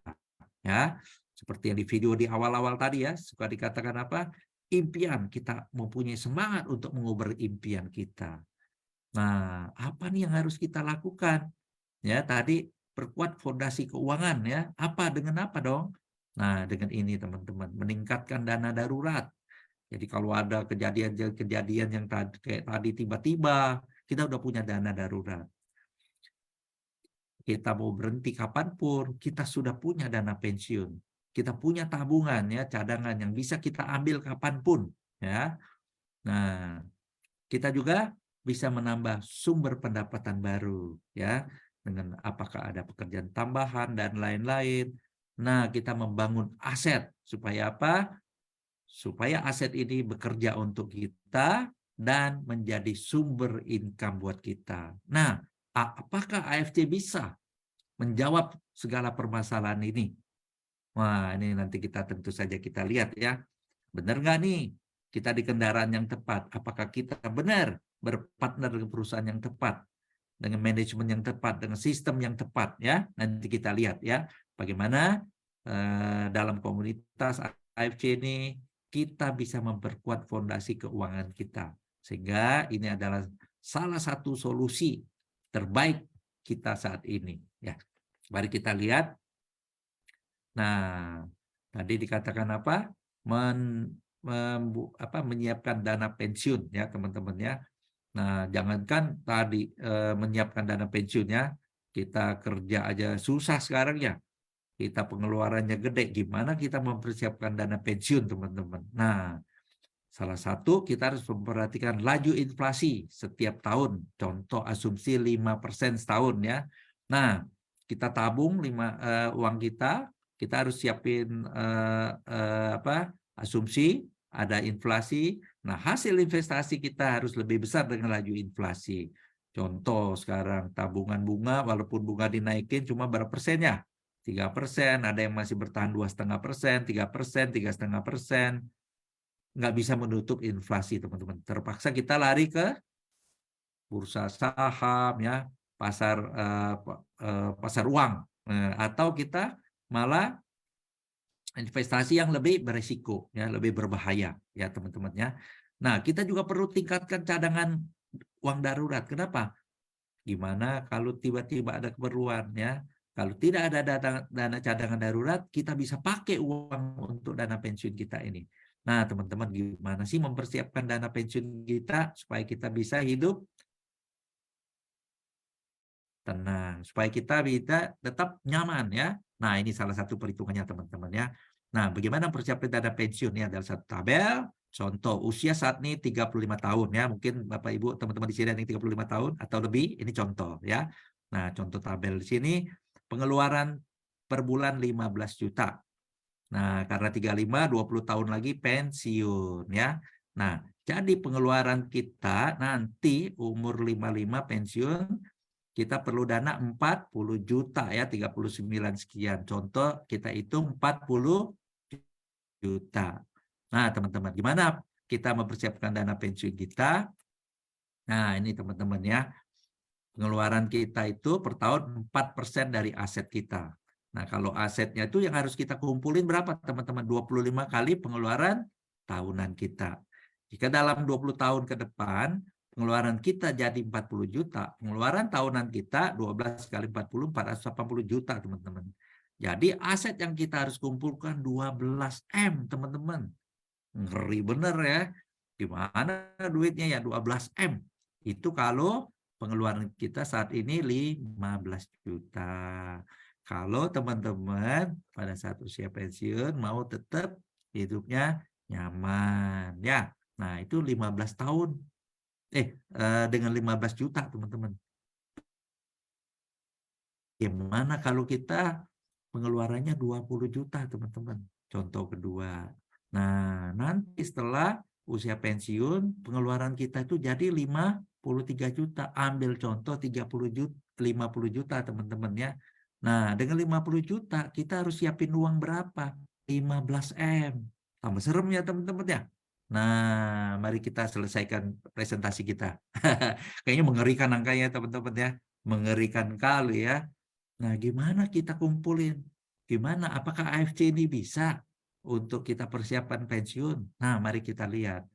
Ya, seperti yang di video di awal-awal tadi ya, suka dikatakan apa? Impian, kita mempunyai semangat untuk mengubah impian kita. Nah, apa nih yang harus kita lakukan? Ya, tadi perkuat fondasi keuangan ya. Apa dengan apa dong? Nah, dengan ini teman-teman, meningkatkan dana darurat. Jadi kalau ada kejadian yang kayak tadi tiba-tiba, kita udah punya dana darurat. Kita mau berhenti kapanpun, kita sudah punya dana pensiun. Kita punya tabungan ya, cadangan yang bisa kita ambil kapanpun ya. Nah, kita juga bisa menambah sumber pendapatan baru ya, dengan apakah ada pekerjaan tambahan dan lain-lain. Nah, kita membangun aset supaya apa? Supaya aset ini bekerja untuk kita dan menjadi sumber income buat kita. Nah, apakah AFC bisa menjawab segala permasalahan ini? Wah, ini nanti kita tentu saja kita lihat ya. Benar nggak nih kita di kendaraan yang tepat? Apakah kita benar berpartner dengan perusahaan yang tepat, dengan manajemen yang tepat, dengan sistem yang tepat ya? Nanti kita lihat ya, bagaimana dalam komunitas AFC ini kita bisa memperkuat fondasi keuangan kita. Sehingga ini adalah salah satu solusi terbaik kita saat ini ya. Mari kita lihat. Nah, tadi dikatakan apa? Menyiapkan dana pensiun ya teman-teman ya. Nah, jangankan tadi menyiapkan dana pensiunnya, kita kerja aja susah sekarang ya. Kita pengeluarannya gede, gimana kita mempersiapkan dana pensiun teman-teman. Nah, salah satu kita harus memperhatikan laju inflasi setiap tahun. Contoh asumsi 5% setahun ya. Nah, kita tabung uang kita harus siapin asumsi ada inflasi. Nah, hasil investasi kita harus lebih besar dengan laju inflasi. Contoh sekarang tabungan bunga, walaupun bunga dinaikin cuma berapa persen ya? 3%, ada yang masih bertahan 2,5%, 3%, 3,5%. Nggak bisa menutup inflasi, teman-teman. Terpaksa kita lari ke bursa saham, ya, pasar uang, atau kita malah investasi yang lebih berisiko, ya, lebih berbahaya, ya teman-teman ya. Nah, kita juga perlu tingkatkan cadangan uang darurat. Kenapa? Gimana kalau tiba-tiba ada keperluan, ya? Kalau tidak ada dana cadangan darurat, kita bisa pakai uang untuk dana pensiun kita ini. Nah, teman-teman, gimana sih mempersiapkan dana pensiun kita supaya kita bisa hidup tenang, supaya kita bisa tetap nyaman ya. Nah, ini salah satu perhitungannya teman-teman ya. Nah, bagaimana mempersiapkan dana pensiun? Ini adalah satu tabel. Contoh usia saat ini 35 tahun ya. Mungkin Bapak Ibu teman-teman di sini ada yang 35 tahun atau lebih, ini contoh ya. Nah, contoh tabel di sini pengeluaran per bulan 15 juta. Nah, karena 35 20 tahun lagi pensiun ya. Nah, jadi pengeluaran kita nanti umur 55 pensiun kita perlu dana 40 juta ya, 39 sekian. Contoh kita hitung 40 juta. Nah, teman-teman, gimana kita mempersiapkan dana pensiun kita? Nah, ini teman-teman ya. Pengeluaran kita itu per tahun 4% dari aset kita. Nah, kalau asetnya itu yang harus kita kumpulin berapa, teman-teman? 25 kali pengeluaran tahunan kita. Jika dalam 20 tahun ke depan pengeluaran kita jadi 40 juta, pengeluaran tahunan kita 12 kali 40, 480 juta, teman-teman. Jadi aset yang kita harus kumpulkan 12 M, teman-teman. Ngeri bener ya. Gimana duitnya ya 12 M? Itu kalau pengeluaran kita saat ini 15 juta. Kalau teman-teman pada saat usia pensiun mau tetap hidupnya nyaman, ya. Nah, itu 15 tahun. Dengan 15 juta, teman-teman. Gimana kalau kita pengeluarannya 20 juta, teman-teman? Contoh kedua. Nah, nanti setelah usia pensiun, pengeluaran kita itu jadi 53 juta. Ambil contoh 30 juta, 50 juta, teman-teman ya. Nah, dengan 50 juta, kita harus siapin uang berapa? 15 M. Tambah serem ya, teman-teman ya. Nah, mari kita selesaikan presentasi kita. Kayaknya mengerikan angkanya, teman-teman ya. Mengerikan kali ya. Nah, gimana kita kumpulin? Gimana? Apakah AFC ini bisa untuk kita persiapkan pensiun? Nah, mari kita lihat.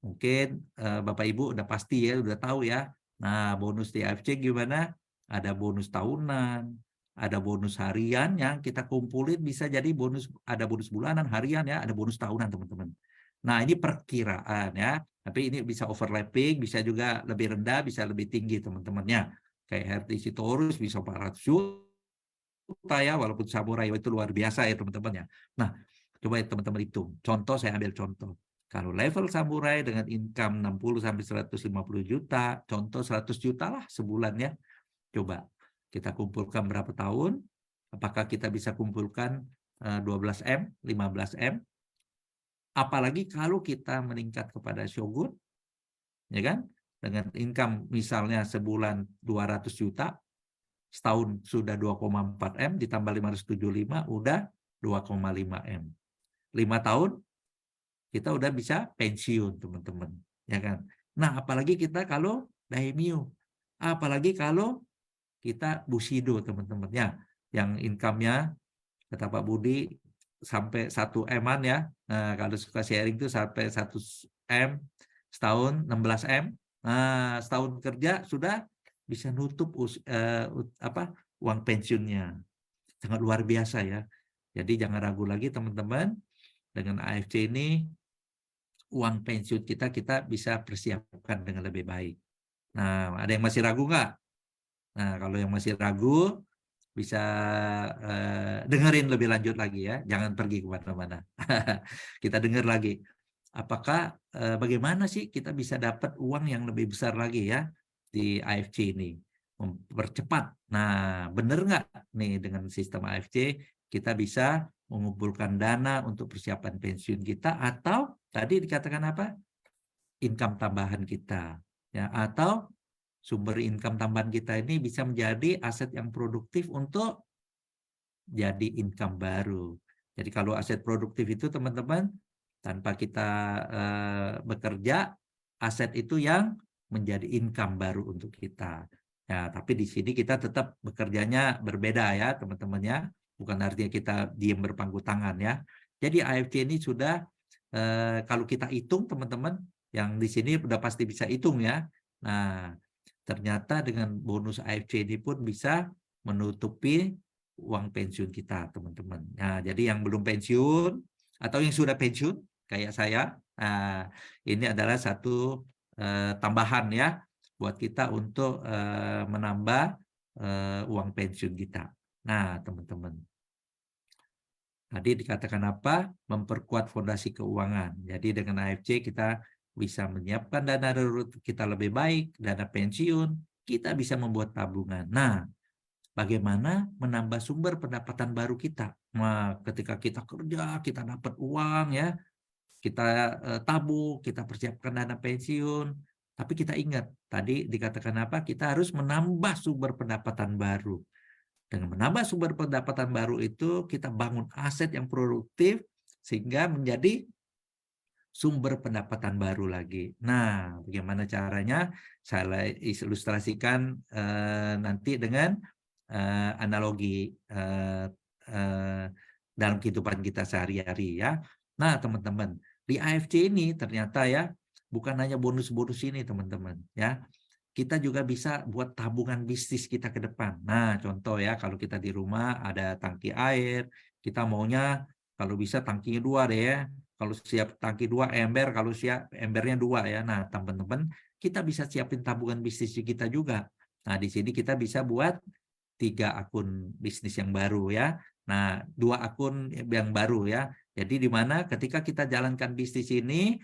Mungkin Bapak Ibu udah pasti ya, udah tahu ya. Nah, bonus di AFC gimana? Ada bonus tahunan, ada bonus harian yang kita kumpulin bisa jadi bonus, ada bonus bulanan, harian ya, ada bonus tahunan, teman-teman. Nah, ini perkiraan ya. Tapi ini bisa overlapping, bisa juga lebih rendah, bisa lebih tinggi teman-temannya. Kayak Hertz Taurus bisa 400 juta ya, walaupun Samurai itu luar biasa ya teman-teman ya. Nah, coba ya teman-teman hitung. Contoh, saya ambil contoh. Kalau level Samurai dengan income 60 sampai 150 juta, contoh 100 juta lah sebulan ya. Coba kita kumpulkan berapa tahun? Apakah kita bisa kumpulkan 12M, 15M? Apalagi kalau kita meningkat kepada Shogun, ya kan? Dengan income misalnya sebulan 200 juta, setahun sudah 2,4M, ditambah 575, udah 2,5M. 5 tahun, kita udah bisa pensiun, teman-teman. Ya kan? Nah, apalagi kita kalau daimyo. Apalagi kalau kita Bushido, teman-teman. Ya, yang income-nya, kata Pak Budi, sampai 1M-an ya. Nah, kalau suka sharing itu sampai 1M, setahun 16M. Nah, setahun kerja sudah bisa nutup uang pensiunnya. Sangat luar biasa ya. Jadi jangan ragu lagi teman-teman, dengan AFC ini uang pensiun kita bisa persiapkan dengan lebih baik. Nah, ada yang masih ragu nggak? Nah, kalau yang masih ragu, bisa dengerin lebih lanjut lagi ya, jangan pergi kemana-mana. Kita dengar lagi, apakah bagaimana sih kita bisa dapat uang yang lebih besar lagi ya di AFC ini, mempercepat. Nah, bener nggak nih dengan sistem AFC kita bisa mengumpulkan dana untuk persiapan pensiun kita, atau tadi dikatakan apa, income tambahan kita ya, atau sumber income tambahan kita ini bisa menjadi aset yang produktif untuk jadi income baru. Jadi kalau aset produktif itu teman-teman, tanpa kita bekerja, aset itu yang menjadi income baru untuk kita. Ya, tapi di sini kita tetap bekerjanya berbeda ya teman-temannya, bukan artinya kita diam berpangku tangan ya. Jadi AFC ini sudah kalau kita hitung teman-teman, yang di sini udah pasti bisa hitung ya. Nah, ternyata dengan bonus AFC ini pun bisa menutupi uang pensiun kita, teman-teman. Nah, jadi yang belum pensiun atau yang sudah pensiun kayak saya, nah, ini adalah satu tambahan ya buat kita untuk menambah uang pensiun kita. Nah, teman-teman. Tadi dikatakan apa? Memperkuat fondasi keuangan. Jadi dengan AFC kita bisa menyiapkan dana darurat kita lebih baik, dana pensiun, kita bisa membuat tabungan. Nah, bagaimana menambah sumber pendapatan baru kita? Nah, ketika kita kerja, kita dapat uang ya, kita tabung, kita persiapkan dana pensiun, tapi kita ingat, tadi dikatakan apa? Kita harus menambah sumber pendapatan baru. Dengan menambah sumber pendapatan baru itu, kita bangun aset yang produktif, sehingga menjadi sumber pendapatan baru lagi. Nah, bagaimana caranya? Saya ilustrasikan nanti dengan analogi dalam kehidupan kita sehari-hari ya. Nah, teman-teman, di AFC ini ternyata ya, bukan hanya bonus-bonus ini, teman-teman ya. Kita juga bisa buat tabungan bisnis kita ke depan. Nah, contoh ya, kalau kita di rumah ada tangki air, kita maunya kalau bisa tangkinya 2 deh ya. Kalau siap tangki 2 ember, kalau siap embernya 2 ya. Nah, teman-teman, kita bisa siapin tabungan bisnis kita juga. Nah, di sini kita bisa buat 3 akun bisnis yang baru ya. Nah, 2 akun yang baru ya. Jadi di mana ketika kita jalankan bisnis ini,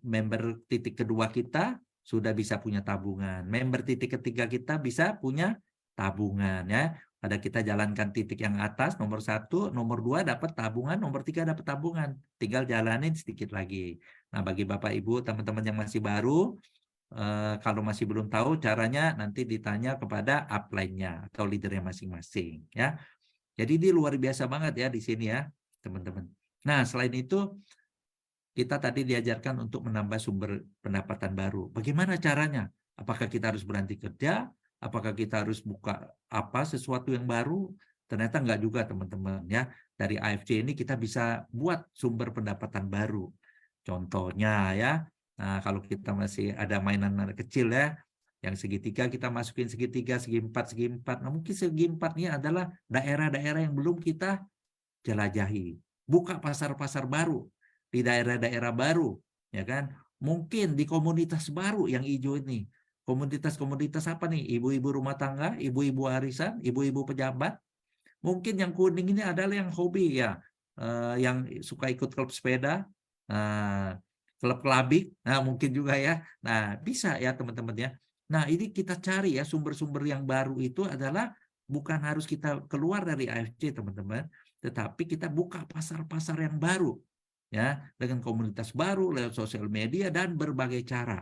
member titik kedua kita sudah bisa punya tabungan. Member titik ketiga kita bisa punya tabungan ya. Pada kita jalankan titik yang atas, nomor 1, nomor 2 dapat tabungan, nomor 3 dapat tabungan. Tinggal jalanin sedikit lagi. Nah, bagi Bapak Ibu, teman-teman yang masih baru, kalau masih belum tahu caranya, nanti ditanya kepada upline-nya atau leadernya masing-masing ya. Jadi ini luar biasa banget ya di sini ya, teman-teman. Nah, selain itu kita tadi diajarkan untuk menambah sumber pendapatan baru. Bagaimana caranya? Apakah kita harus berhenti kerja? Apakah kita harus buka sesuatu yang baru? Ternyata enggak juga, teman-teman ya. Dari AFC ini kita bisa buat sumber pendapatan baru. Contohnya ya, nah kalau kita masih ada mainan anak kecil ya, yang segitiga kita masukin segitiga, segi empat. Nah, mungkin segi empat ini adalah daerah-daerah yang belum kita jelajahi. Buka pasar-pasar baru. di daerah-daerah baru, ya kan? Mungkin di komunitas baru yang hijau ini. Komunitas-komunitas apa nih? Ibu-ibu rumah tangga, ibu-ibu arisan, ibu-ibu pejabat. Mungkin yang kuning ini adalah yang hobi ya, yang suka ikut klub sepeda, klub kelabing. Nah, mungkin juga ya. Nah, bisa ya teman-teman ya. Nah, ini kita cari ya sumber-sumber yang baru itu adalah bukan harus kita keluar dari AFC teman-teman, tetapi kita buka pasar-pasar yang baru ya dengan komunitas baru lewat sosial media dan berbagai cara.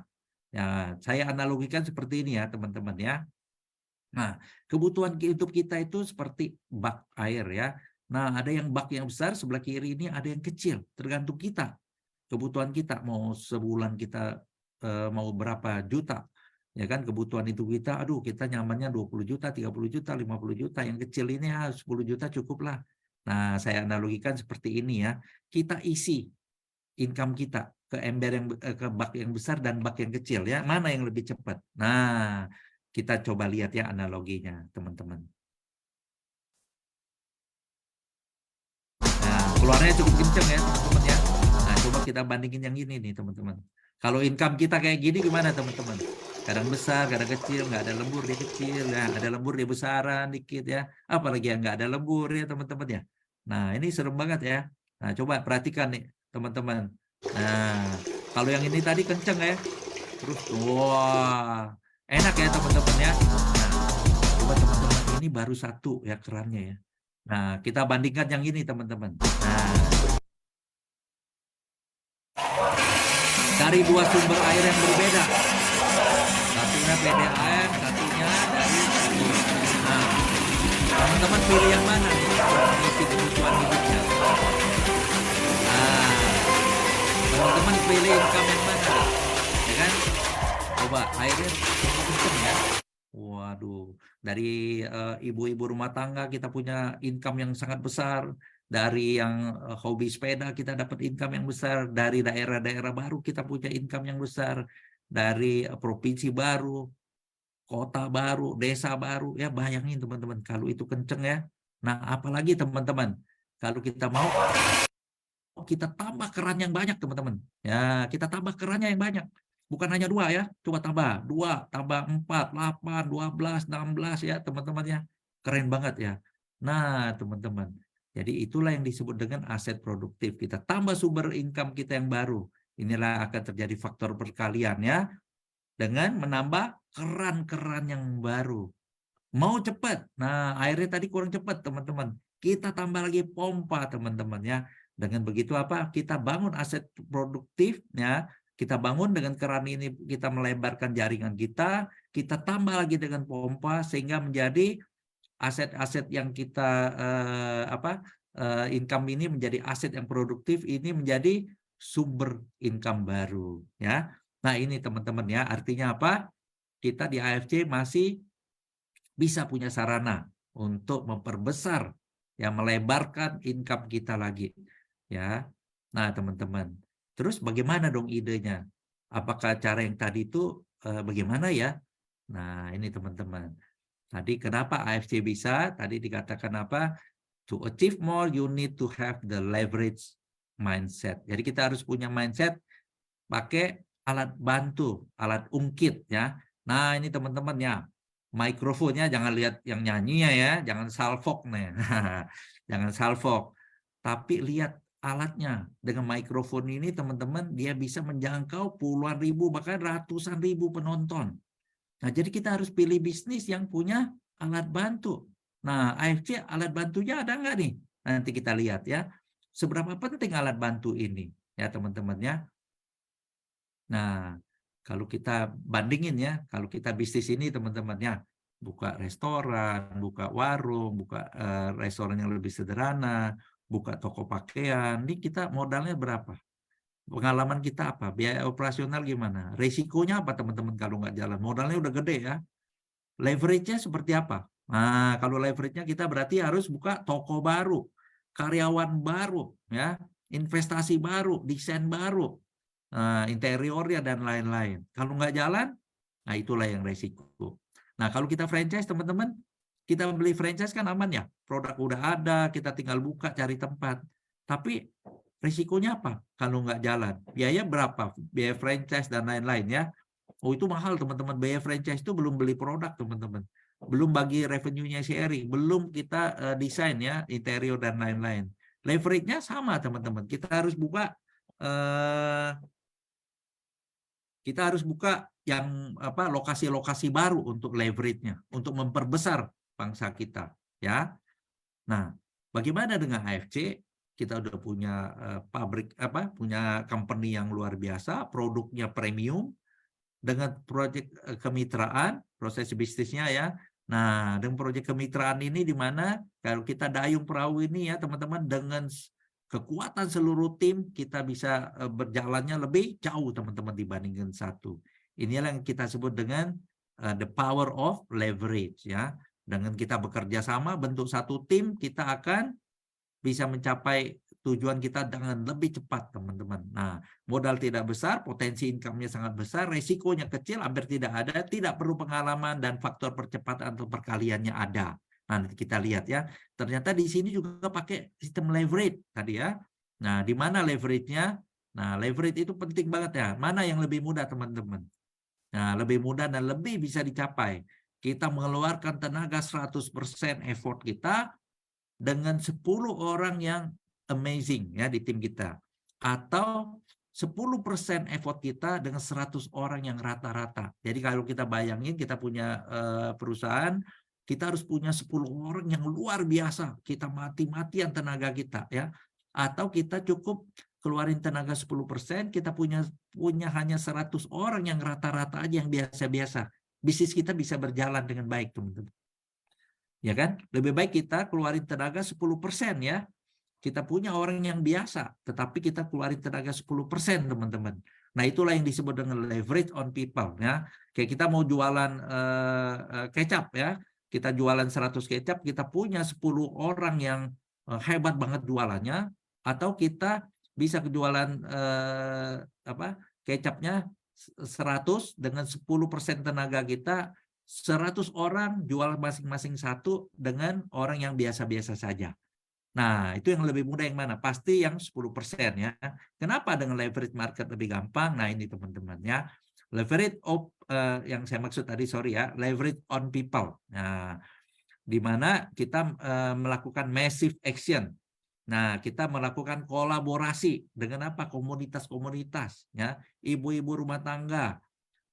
Ya, saya analogikan seperti ini ya teman-teman ya. Nah, kebutuhan hidup kita itu seperti bak air ya. Nah, ada yang bak yang besar sebelah kiri ini, ada yang kecil, tergantung kita. Kebutuhan kita mau sebulan kita mau berapa juta. Ya kan kebutuhan itu kita, aduh kita nyamannya 20 juta, 30 juta, 50 juta. Yang kecil ini ya 10 juta cukuplah. Nah, saya analogikan seperti ini ya. Kita isi income kita ke ember yang ke bak yang besar dan bak yang kecil ya. Mana yang lebih cepat? Nah, kita coba lihat ya analoginya, teman-teman. Nah, keluarnya cukup kenceng ya, teman-teman ya. Nah, coba kita bandingin yang ini nih, teman-teman. Kalau income kita kayak gini gimana, teman-teman? Kadang besar, kadang kecil, nggak ada lembur dia kecil, ya. Ada lembur dia besaran dikit ya. Apalagi yang nggak ada lembur ya, teman-teman ya. Nah, ini serem banget ya. Nah, coba perhatikan nih, teman-teman. Nah, kalau yang ini tadi kenceng ya. Terus, wah, enak ya teman-teman ya. Nah, coba teman-teman ini baru satu ya kerannya ya. Nah, kita bandingkan yang ini teman-teman. Nah, dari dua sumber air yang berbeda. Satunya PDAM, satunya dari sumur. Nah, teman-teman pilih yang mana nih? Mengisi kebutuhan hidupnya. Nah, teman-teman pilih income yang mana? Ya kan? Coba airnya kenceng ya. Waduh, dari ibu-ibu rumah tangga kita punya income yang sangat besar. Dari yang hobi sepeda kita dapat income yang besar. Dari daerah-daerah baru kita punya income yang besar. Dari provinsi baru, kota baru, desa baru. Ya bayangin teman-teman kalau itu kenceng ya. Nah apalagi teman-teman kalau kita mau kita tambah keran yang banyak teman-teman. Ya kita tambah kerannya yang banyak. Bukan hanya 2 ya, coba tambah 2, tambah 4, 8, 12, 16 ya teman-teman ya. Keren banget ya. Nah teman-teman, jadi itulah yang disebut dengan aset produktif. Kita tambah sumber income kita yang baru. Inilah akan terjadi faktor perkalian ya. Dengan menambah keran-keran yang baru. Mau cepat, nah airnya tadi kurang cepat teman-teman. Kita tambah lagi pompa teman-teman ya. Dengan begitu apa? Kita bangun aset produktif ya. Kita bangun dengan keran ini, kita melebarkan jaringan kita tambah lagi dengan pompa sehingga menjadi aset-aset yang kita income ini menjadi aset yang produktif, ini menjadi sumber income baru ya. Nah ini teman-teman ya, artinya apa? Kita di AFC masih bisa punya sarana untuk memperbesar, ya melebarkan income kita lagi ya. Nah teman-teman, terus bagaimana dong idenya? Apakah cara yang tadi itu bagaimana ya? Nah ini teman-teman. Tadi kenapa AFC bisa? Tadi dikatakan apa? To achieve more, you need to have the leverage mindset. Jadi kita harus punya mindset pakai alat bantu, alat ungkit ya. Nah ini teman-teman ya. Mikrofonnya jangan lihat yang nyanyinya ya, jangan salfok nih. Jangan salfok. Tapi lihat alatnya. Dengan mikrofon ini teman-teman dia bisa menjangkau puluhan ribu bahkan ratusan ribu penonton. Nah, jadi kita harus pilih bisnis yang punya alat bantu. Nah, AFC alat bantunya ada nggak nih? Nanti kita lihat ya. Seberapa penting alat bantu ini ya teman-teman ya. Nah, kalau kita bandingin ya, kalau kita bisnis ini teman-teman ya, buka restoran, buka warung, buka restoran yang lebih sederhana, buka toko pakaian, ini kita modalnya berapa? Pengalaman kita apa? Biaya operasional gimana? Resikonya apa teman-teman kalau nggak jalan? Modalnya udah gede ya. Leverage-nya seperti apa? Nah, kalau leverage-nya kita berarti harus buka toko baru, karyawan baru, ya, investasi baru, desain baru, interiornya dan lain-lain. Kalau nggak jalan, nah itulah yang resiko. Nah, kalau kita franchise teman-teman, kita beli franchise kan aman ya. Produk udah ada, kita tinggal buka, cari tempat. Tapi Risikonya apa kalau nggak jalan? Biaya berapa? Biaya franchise dan lain-lain ya. Oh itu mahal teman-teman. Biaya franchise itu belum beli produk teman-teman. Belum bagi revenue-nya sharing. Belum kita desain ya interior dan lain-lain. Leverage-nya sama teman-teman. Kita harus buka yang lokasi-lokasi baru untuk leverage-nya, untuk memperbesar pangsa kita ya. Nah, bagaimana dengan AFC? Kita udah punya punya company yang luar biasa, produknya premium dengan proyek kemitraan, proses bisnisnya ya. Nah, dengan proyek kemitraan ini di mana kalau kita dayung perahu ini ya teman-teman, dengan kekuatan seluruh tim kita bisa berjalannya lebih jauh teman-teman dibandingkan satu. Inilah yang kita sebut dengan the power of leverage ya. Dengan kita bekerja sama bentuk satu tim, kita akan bisa mencapai tujuan kita dengan lebih cepat teman-teman. Nah, modal tidak besar, potensi income-nya sangat besar, resikonya kecil, hampir tidak ada, tidak perlu pengalaman dan faktor percepatan atau perkaliannya ada. Nah, nanti kita lihat ya. Ternyata di sini juga pakai sistem leverage tadi ya. Nah, di mana leverage-nya? Nah, leverage itu penting banget ya. Mana yang lebih mudah teman-teman? Nah, lebih mudah dan lebih bisa dicapai. Kita mengeluarkan tenaga 100% effort kita dengan 10 orang yang amazing ya di tim kita, atau 10% effort kita dengan 100 orang yang rata-rata. Jadi kalau kita bayangin kita punya perusahaan, kita harus punya 10 orang yang luar biasa, kita mati-matian tenaga kita ya, atau kita cukup keluarin tenaga 10%, kita punya hanya 100 orang yang rata-rata aja, yang biasa-biasa. Bisnis kita bisa berjalan dengan baik teman-teman. Ya kan? Lebih baik kita keluarin tenaga 10% ya. Kita punya orang yang biasa, tetapi kita keluarin tenaga 10% teman-teman. Nah itulah yang disebut dengan leverage on people ya. Kayak kita mau jualan kecap ya. Kita jualan 100 kecap, kita punya 10 orang yang hebat banget jualannya, atau kita bisa kejualan kecapnya 100 dengan 10% tenaga kita, 100 orang jual masing-masing satu dengan orang yang biasa-biasa saja. Nah, itu yang lebih mudah yang mana? Pasti yang 10% ya. Kenapa dengan leverage market lebih gampang? Nah, ini teman-teman ya. Leverage yang saya maksud tadi, sorry ya, leverage on people. Nah, di mana kita melakukan massive action. Nah, kita melakukan kolaborasi dengan apa? Komunitas-komunitas ya. Ibu-ibu rumah tangga,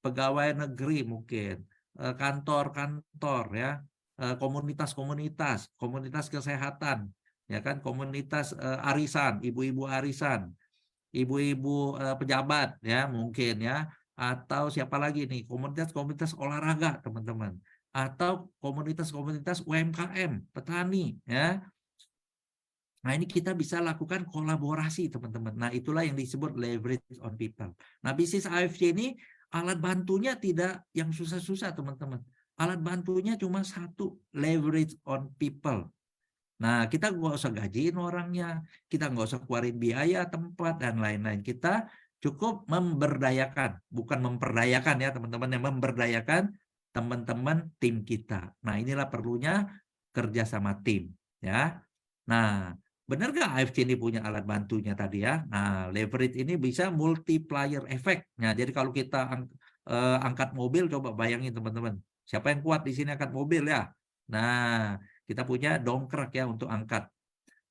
pegawai negeri mungkin, kantor-kantor ya, komunitas-komunitas, komunitas kesehatan, ya kan, komunitas arisan, ibu-ibu arisan, ibu-ibu pejabat ya mungkin ya, atau siapa lagi nih, komunitas-komunitas olahraga teman-teman, atau komunitas-komunitas UMKM, petani ya. Nah, ini kita bisa lakukan kolaborasi teman-teman. Nah, itulah yang disebut leverage on people. Nah, bisnis AFC ini alat bantunya tidak yang susah-susah teman-teman. Alat bantunya cuma satu, leverage on people. Nah, kita nggak usah gajiin orangnya, kita nggak usah keluarin biaya tempat dan lain-lain. Kita cukup memberdayakan, bukan memperdayakan ya teman-teman, yang memberdayakan teman-teman tim kita. Nah, inilah perlunya kerja sama tim ya. Nah, benar nggak AFC ini punya alat bantunya tadi ya? Nah, leverage ini bisa multiplier effect. Nah, jadi kalau kita angkat mobil, coba bayangin teman-teman. Siapa yang kuat di sini angkat mobil ya? Nah, kita punya dongkrak ya untuk angkat.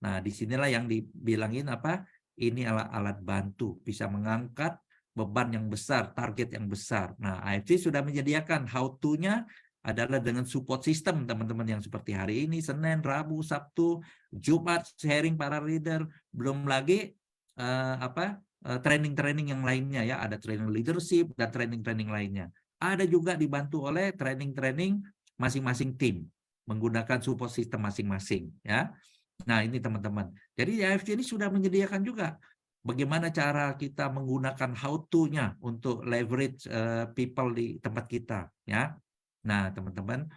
Nah, disinilah yang dibilangin apa? Ini alat bantu, bisa mengangkat beban yang besar, target yang besar. Nah, AFC sudah menyediakan how to-nya adalah dengan support system teman-teman, yang seperti hari ini, Senin, Rabu, Sabtu, Jumat, sharing para leader, belum lagi training-training yang lainnya ya, ada training leadership dan training-training lainnya. Ada juga dibantu oleh training-training masing-masing tim menggunakan support system masing-masing ya. Nah, ini teman-teman. Jadi AFC ini sudah menyediakan juga bagaimana cara kita menggunakan how to-nya untuk leverage people di tempat kita ya. Nah, teman-teman,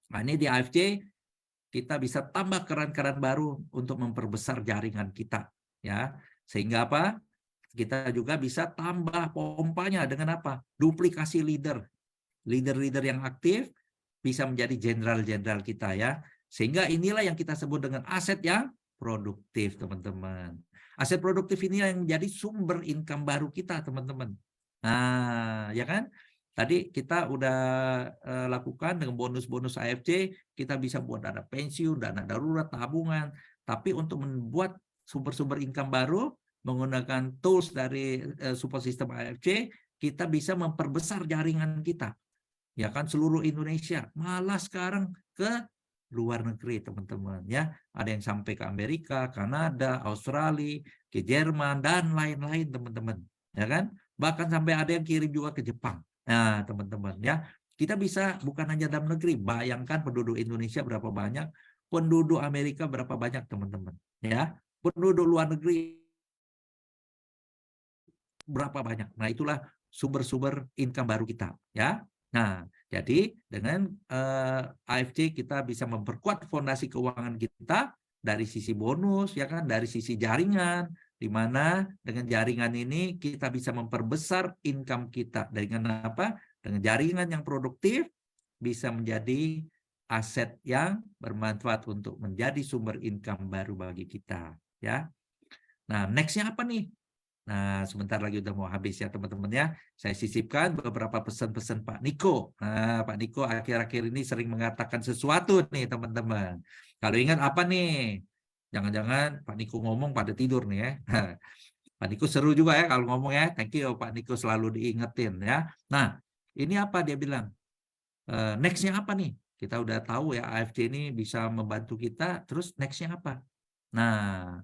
nah ini di AFC kita bisa tambah keran-keran baru untuk memperbesar jaringan kita ya. Sehingga apa? Kita juga bisa tambah pompanya dengan apa? Duplikasi leader. Leader-leader yang aktif bisa menjadi jenderal-jenderal kita ya. Sehingga inilah yang kita sebut dengan aset yang produktif, teman-teman. Aset produktif ini yang menjadi sumber income baru kita, teman-teman. Nah, ya kan? Tadi kita udah lakukan dengan bonus-bonus AFC, kita bisa buat dana pensiun, dana darurat, tabungan. Tapi untuk membuat sumber-sumber income baru, menggunakan tools dari support system AFC, kita bisa memperbesar jaringan kita. Ya kan, seluruh Indonesia. Malah sekarang ke luar negeri, teman-teman. Ya, ada yang sampai ke Amerika, Kanada, Australia, ke Jerman, dan lain-lain, teman-teman. Ya kan? Bahkan sampai ada yang kirim juga ke Jepang. Nah, teman-teman, ya, kita bisa bukan hanya dalam negeri. Bayangkan penduduk Indonesia berapa banyak, penduduk Amerika berapa banyak, teman-teman. Ya, penduduk luar negeri berapa banyak. Nah, itulah sumber-sumber income baru kita, ya. Nah, jadi dengan AFC kita bisa memperkuat fondasi keuangan kita dari sisi bonus, ya kan, dari sisi jaringan, di mana dengan jaringan ini kita bisa memperbesar income kita. Dengan apa? Dengan jaringan yang produktif bisa menjadi aset yang bermanfaat untuk menjadi sumber income baru bagi kita, ya. Nah, next-nya apa nih? Nah, sebentar lagi udah mau habis ya, teman-teman ya. Saya sisipkan beberapa pesan-pesan Pak Niko. Nah, Pak Niko akhir-akhir ini sering mengatakan sesuatu nih, teman-teman. Kalau ingat apa nih? Jangan-jangan Pak Niko ngomong pada tidur nih ya. Pak Niko seru juga ya kalau ngomong ya. Thank you Pak Niko, selalu diingetin ya. Nah, ini apa dia bilang? Next-nya apa nih? Kita udah tahu ya AFC ini bisa membantu kita. Terus next-nya apa? Nah,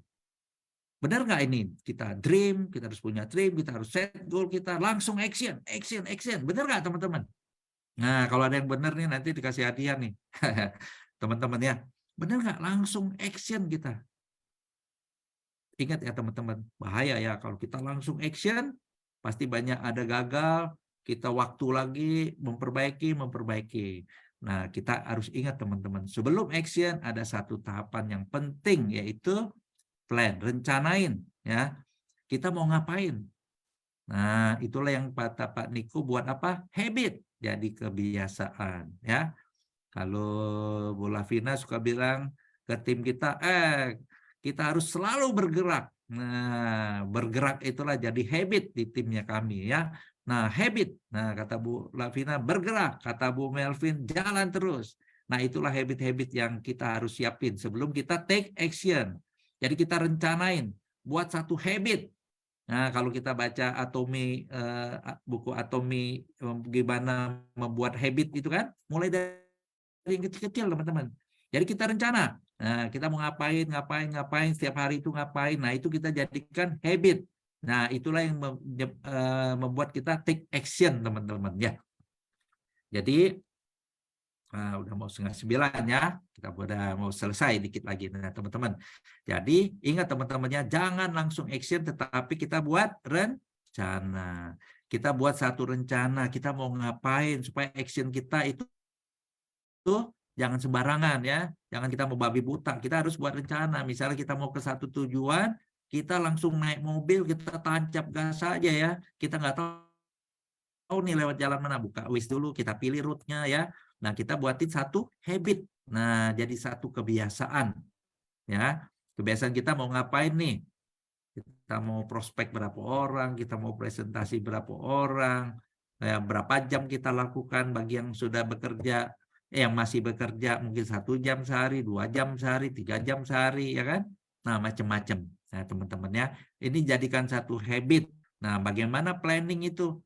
benar nggak ini? Kita dream, kita harus punya dream, kita harus set goal, kita langsung action, action, action. Benar nggak, teman-teman? Nah, kalau ada yang benar nih, nanti dikasih hadiah nih. Teman-teman ya. Benar nggak? Langsung action kita. Ingat ya, teman-teman. Bahaya ya, kalau kita langsung action, pasti banyak ada gagal, kita waktu lagi memperbaiki. Nah, kita harus ingat, teman-teman. Sebelum action, ada satu tahapan yang penting, yaitu plan, rencanain ya. Kita mau ngapain? Nah, itulah yang kata Pak Niko buat apa? Habit, jadi kebiasaan ya. Kalau Bu Lavina suka bilang ke tim kita, kita harus selalu bergerak. Nah, bergerak itulah jadi habit di timnya kami ya. Nah, habit. Nah, kata Bu Lavina bergerak, kata Bu Melvin jalan terus. Nah, itulah habit-habit yang kita harus siapin sebelum kita take action. Jadi kita rencanain buat satu habit. Nah, kalau kita baca buku Atomi, gimana membuat habit itu kan, mulai dari yang kecil-kecil, teman-teman. Jadi kita rencana. Nah, kita mau ngapain, setiap hari itu ngapain. Nah, itu kita jadikan habit. Nah, itulah yang membuat kita take action, teman-teman ya. Jadi udah mau 8:30 ya, kita udah mau selesai dikit lagi. Nah, teman-teman, jadi ingat teman-temannya, jangan langsung action, tetapi kita buat rencana. Kita buat satu rencana, kita mau ngapain, supaya action kita itu jangan sembarangan ya, jangan kita mau babi buta, kita harus buat rencana. Misalnya kita mau ke satu tujuan, kita langsung naik mobil, kita tancap gas saja ya, kita nggak tahu nih lewat jalan mana, buka Waze dulu, kita pilih route-nya ya. Nah, kita buatin satu habit. Nah, jadi satu kebiasaan. Ya, kebiasaan kita mau ngapain nih? Kita mau prospek berapa orang, kita mau presentasi berapa orang, ya, berapa jam kita lakukan bagi yang sudah bekerja, yang masih bekerja mungkin 1 jam sehari, 2 jam sehari, 3 jam sehari, ya kan? Nah, macam-macam. Nah, teman-teman ya, ini jadikan satu habit. Nah, bagaimana planning itu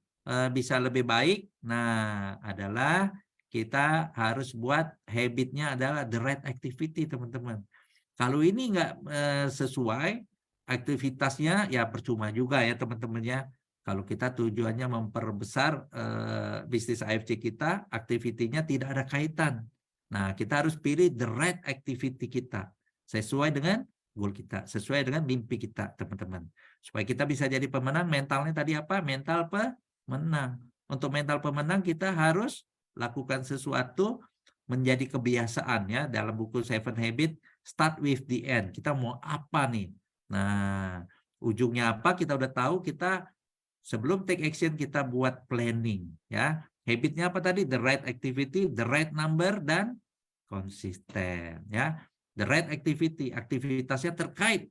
bisa lebih baik? Nah, adalah kita harus buat habitnya adalah the right activity, teman-teman. Kalau ini nggak sesuai aktivitasnya, ya percuma juga ya, teman-teman ya. Kalau kita tujuannya memperbesar bisnis AFC kita, aktivitinya tidak ada kaitan. Nah, kita harus pilih the right activity kita, sesuai dengan goal kita, sesuai dengan mimpi kita, teman-teman. Supaya kita bisa jadi pemenang, mentalnya tadi apa? Mental pemenang. Untuk mental pemenang kita harus lakukan sesuatu menjadi kebiasaan ya. Dalam buku 7 Habits, start with the end. Kita mau apa nih? Nah, ujungnya apa? Kita udah tahu. Kita sebelum take action kita buat planning ya. Habitnya apa tadi? The right activity, the right number, dan konsisten ya. The right activity, aktivitasnya terkait.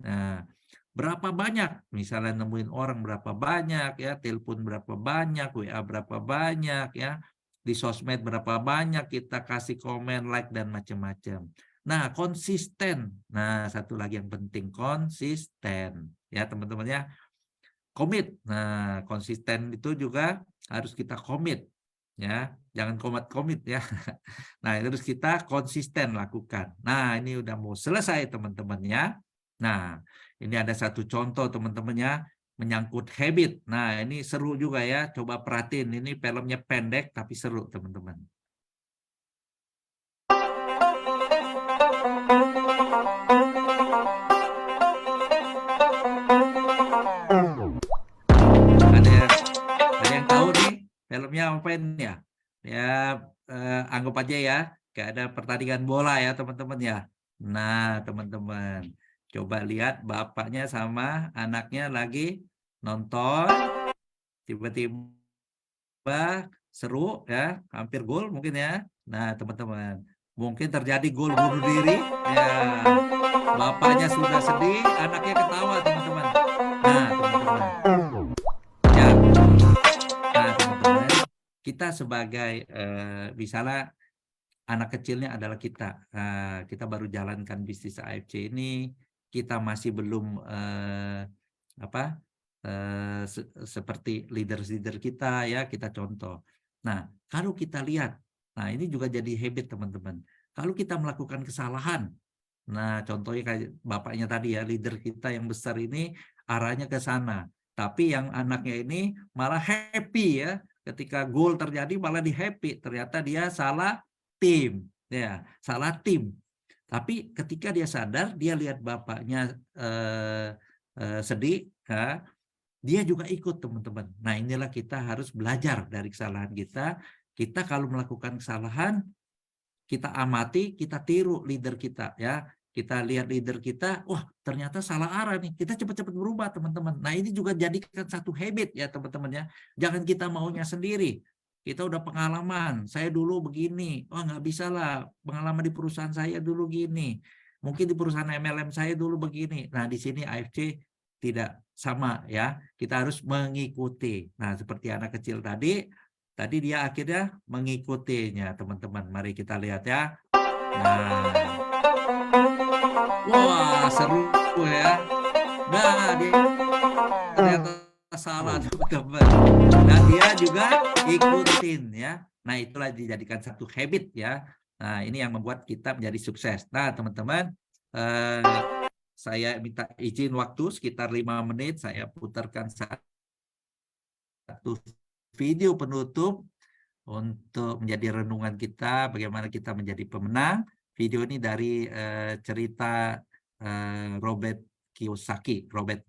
Nah, berapa banyak, misalnya nemuin orang berapa banyak ya, telepon berapa banyak, WA berapa banyak ya, di sosmed berapa banyak, kita kasih komen, like dan macam-macam. Nah, konsisten. Nah, satu lagi yang penting, konsisten ya teman-teman ya. Komit. Nah, konsisten itu juga harus kita komit ya, jangan komit ya. Nah, terus kita konsisten lakukan. Nah, ini udah mau selesai teman-teman ya. Nah, ini ada satu contoh teman-teman ya, menyangkut habit. Nah, ini seru juga ya, coba perhatiin. Ini filmnya pendek tapi seru teman-teman. Ada yang tahu nih filmnya apa ini ya? Ya, anggap aja ya, kayak ada pertandingan bola ya teman-teman ya. Nah, teman-teman, coba lihat bapaknya sama anaknya lagi nonton, tiba-tiba seru ya, hampir gol mungkin ya. Nah, teman-teman, mungkin terjadi gol bunuh diri. Ya, bapaknya sudah sedih, anaknya ketawa, teman-teman. Nah, teman-teman. Ya, nah teman-teman, kita sebagai misalnya anak kecilnya adalah kita. Kita baru jalankan bisnis AFC ini, kita masih belum seperti leader-leader kita ya, kita contoh. Nah, kalau kita lihat, nah ini juga jadi habit teman-teman. Kalau kita melakukan kesalahan, nah contohnya kayak bapaknya tadi ya, leader kita yang besar ini arahnya ke sana. Tapi yang anaknya ini malah happy ya, ketika gol terjadi malah di happy. Ternyata dia salah tim, ya salah tim. Tapi ketika dia sadar, dia lihat bapaknya sedih, ya, dia juga ikut teman-teman. Nah inilah kita harus belajar dari kesalahan kita. Kita kalau melakukan kesalahan, kita amati, kita tiru leader kita ya. Kita lihat leader kita, wah ternyata salah arah nih. Kita cepat-cepat berubah teman-teman. Nah ini juga jadikan satu habit ya teman-teman ya. Jangan kita maunya sendiri. Kita udah pengalaman, saya dulu begini. Oh nggak bisa lah, pengalaman di perusahaan saya dulu gini. Mungkin di perusahaan MLM saya dulu begini. Nah di sini AFC tidak sama ya. Kita harus mengikuti. Nah seperti anak kecil tadi dia akhirnya mengikutinya teman-teman. Mari kita lihat ya. Nah, wah seru ya. Nah dia ternyata salah teman-teman. Nah dia juga ikutin ya. Nah itulah dijadikan satu habit ya. Nah ini yang membuat kita menjadi sukses. Nah teman-teman, saya minta izin waktu sekitar 5 menit. Saya putarkan satu video penutup untuk menjadi renungan kita. Bagaimana kita menjadi pemenang. Video ini dari cerita Robert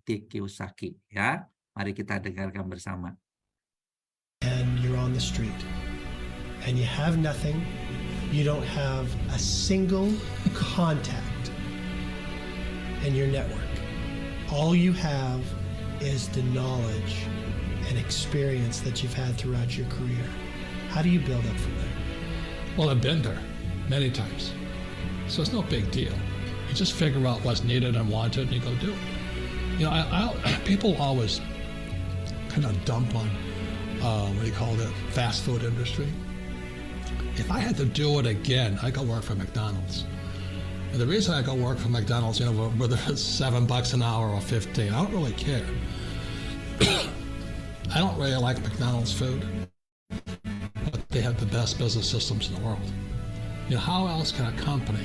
T. Kiyosaki ya. Mari kita dengarkan bersama. And you're on the street and you have nothing, you don't have a single contact in your network. All you have is the knowledge and experience that you've had throughout your career. How do you build up from there? Well, I've been there many times, so it's no big deal. You just figure out what's needed and wanted, and you go do it. You know, people always kind of dump on what do you call it, fast food industry. If I had to do it again, I'd go work for McDonald's. And the reason I go work for McDonald's, you know, whether it's $7 an hour or 15, I don't really care. I don't really like McDonald's food, but they have the best business systems in the world. You know, how else can a company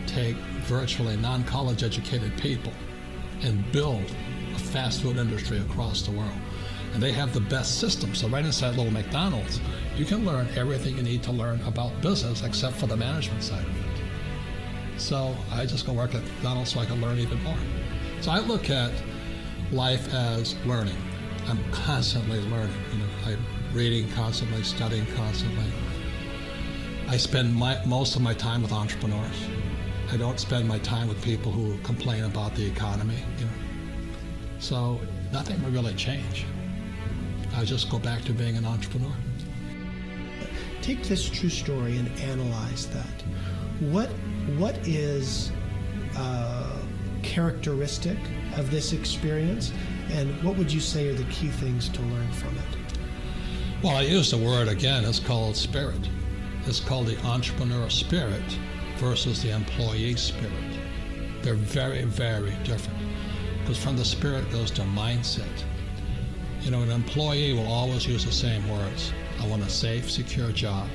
take virtually non-college educated people and build a fast food industry across the world? And they have the best system. So right inside little McDonald's, you can learn everything you need to learn about business except for the management side of it. So I just go work at McDonald's so I can learn even more. So I look at life as learning. I'm constantly learning. You know, I'm reading constantly, studying constantly. I spend most of my time with entrepreneurs. I don't spend my time with people who complain about the economy. You know, so nothing will really change. I just go back to being an entrepreneur. Take this true story and analyze that. what is characteristic of this experience, and what would you say are the key things to learn from it? Well, I use the word again, it's called spirit. It's called the entrepreneur spirit versus the employee spirit. They're very, very different. Because from the spirit goes to mindset. You know, an employee will always use the same words. I want a safe, secure job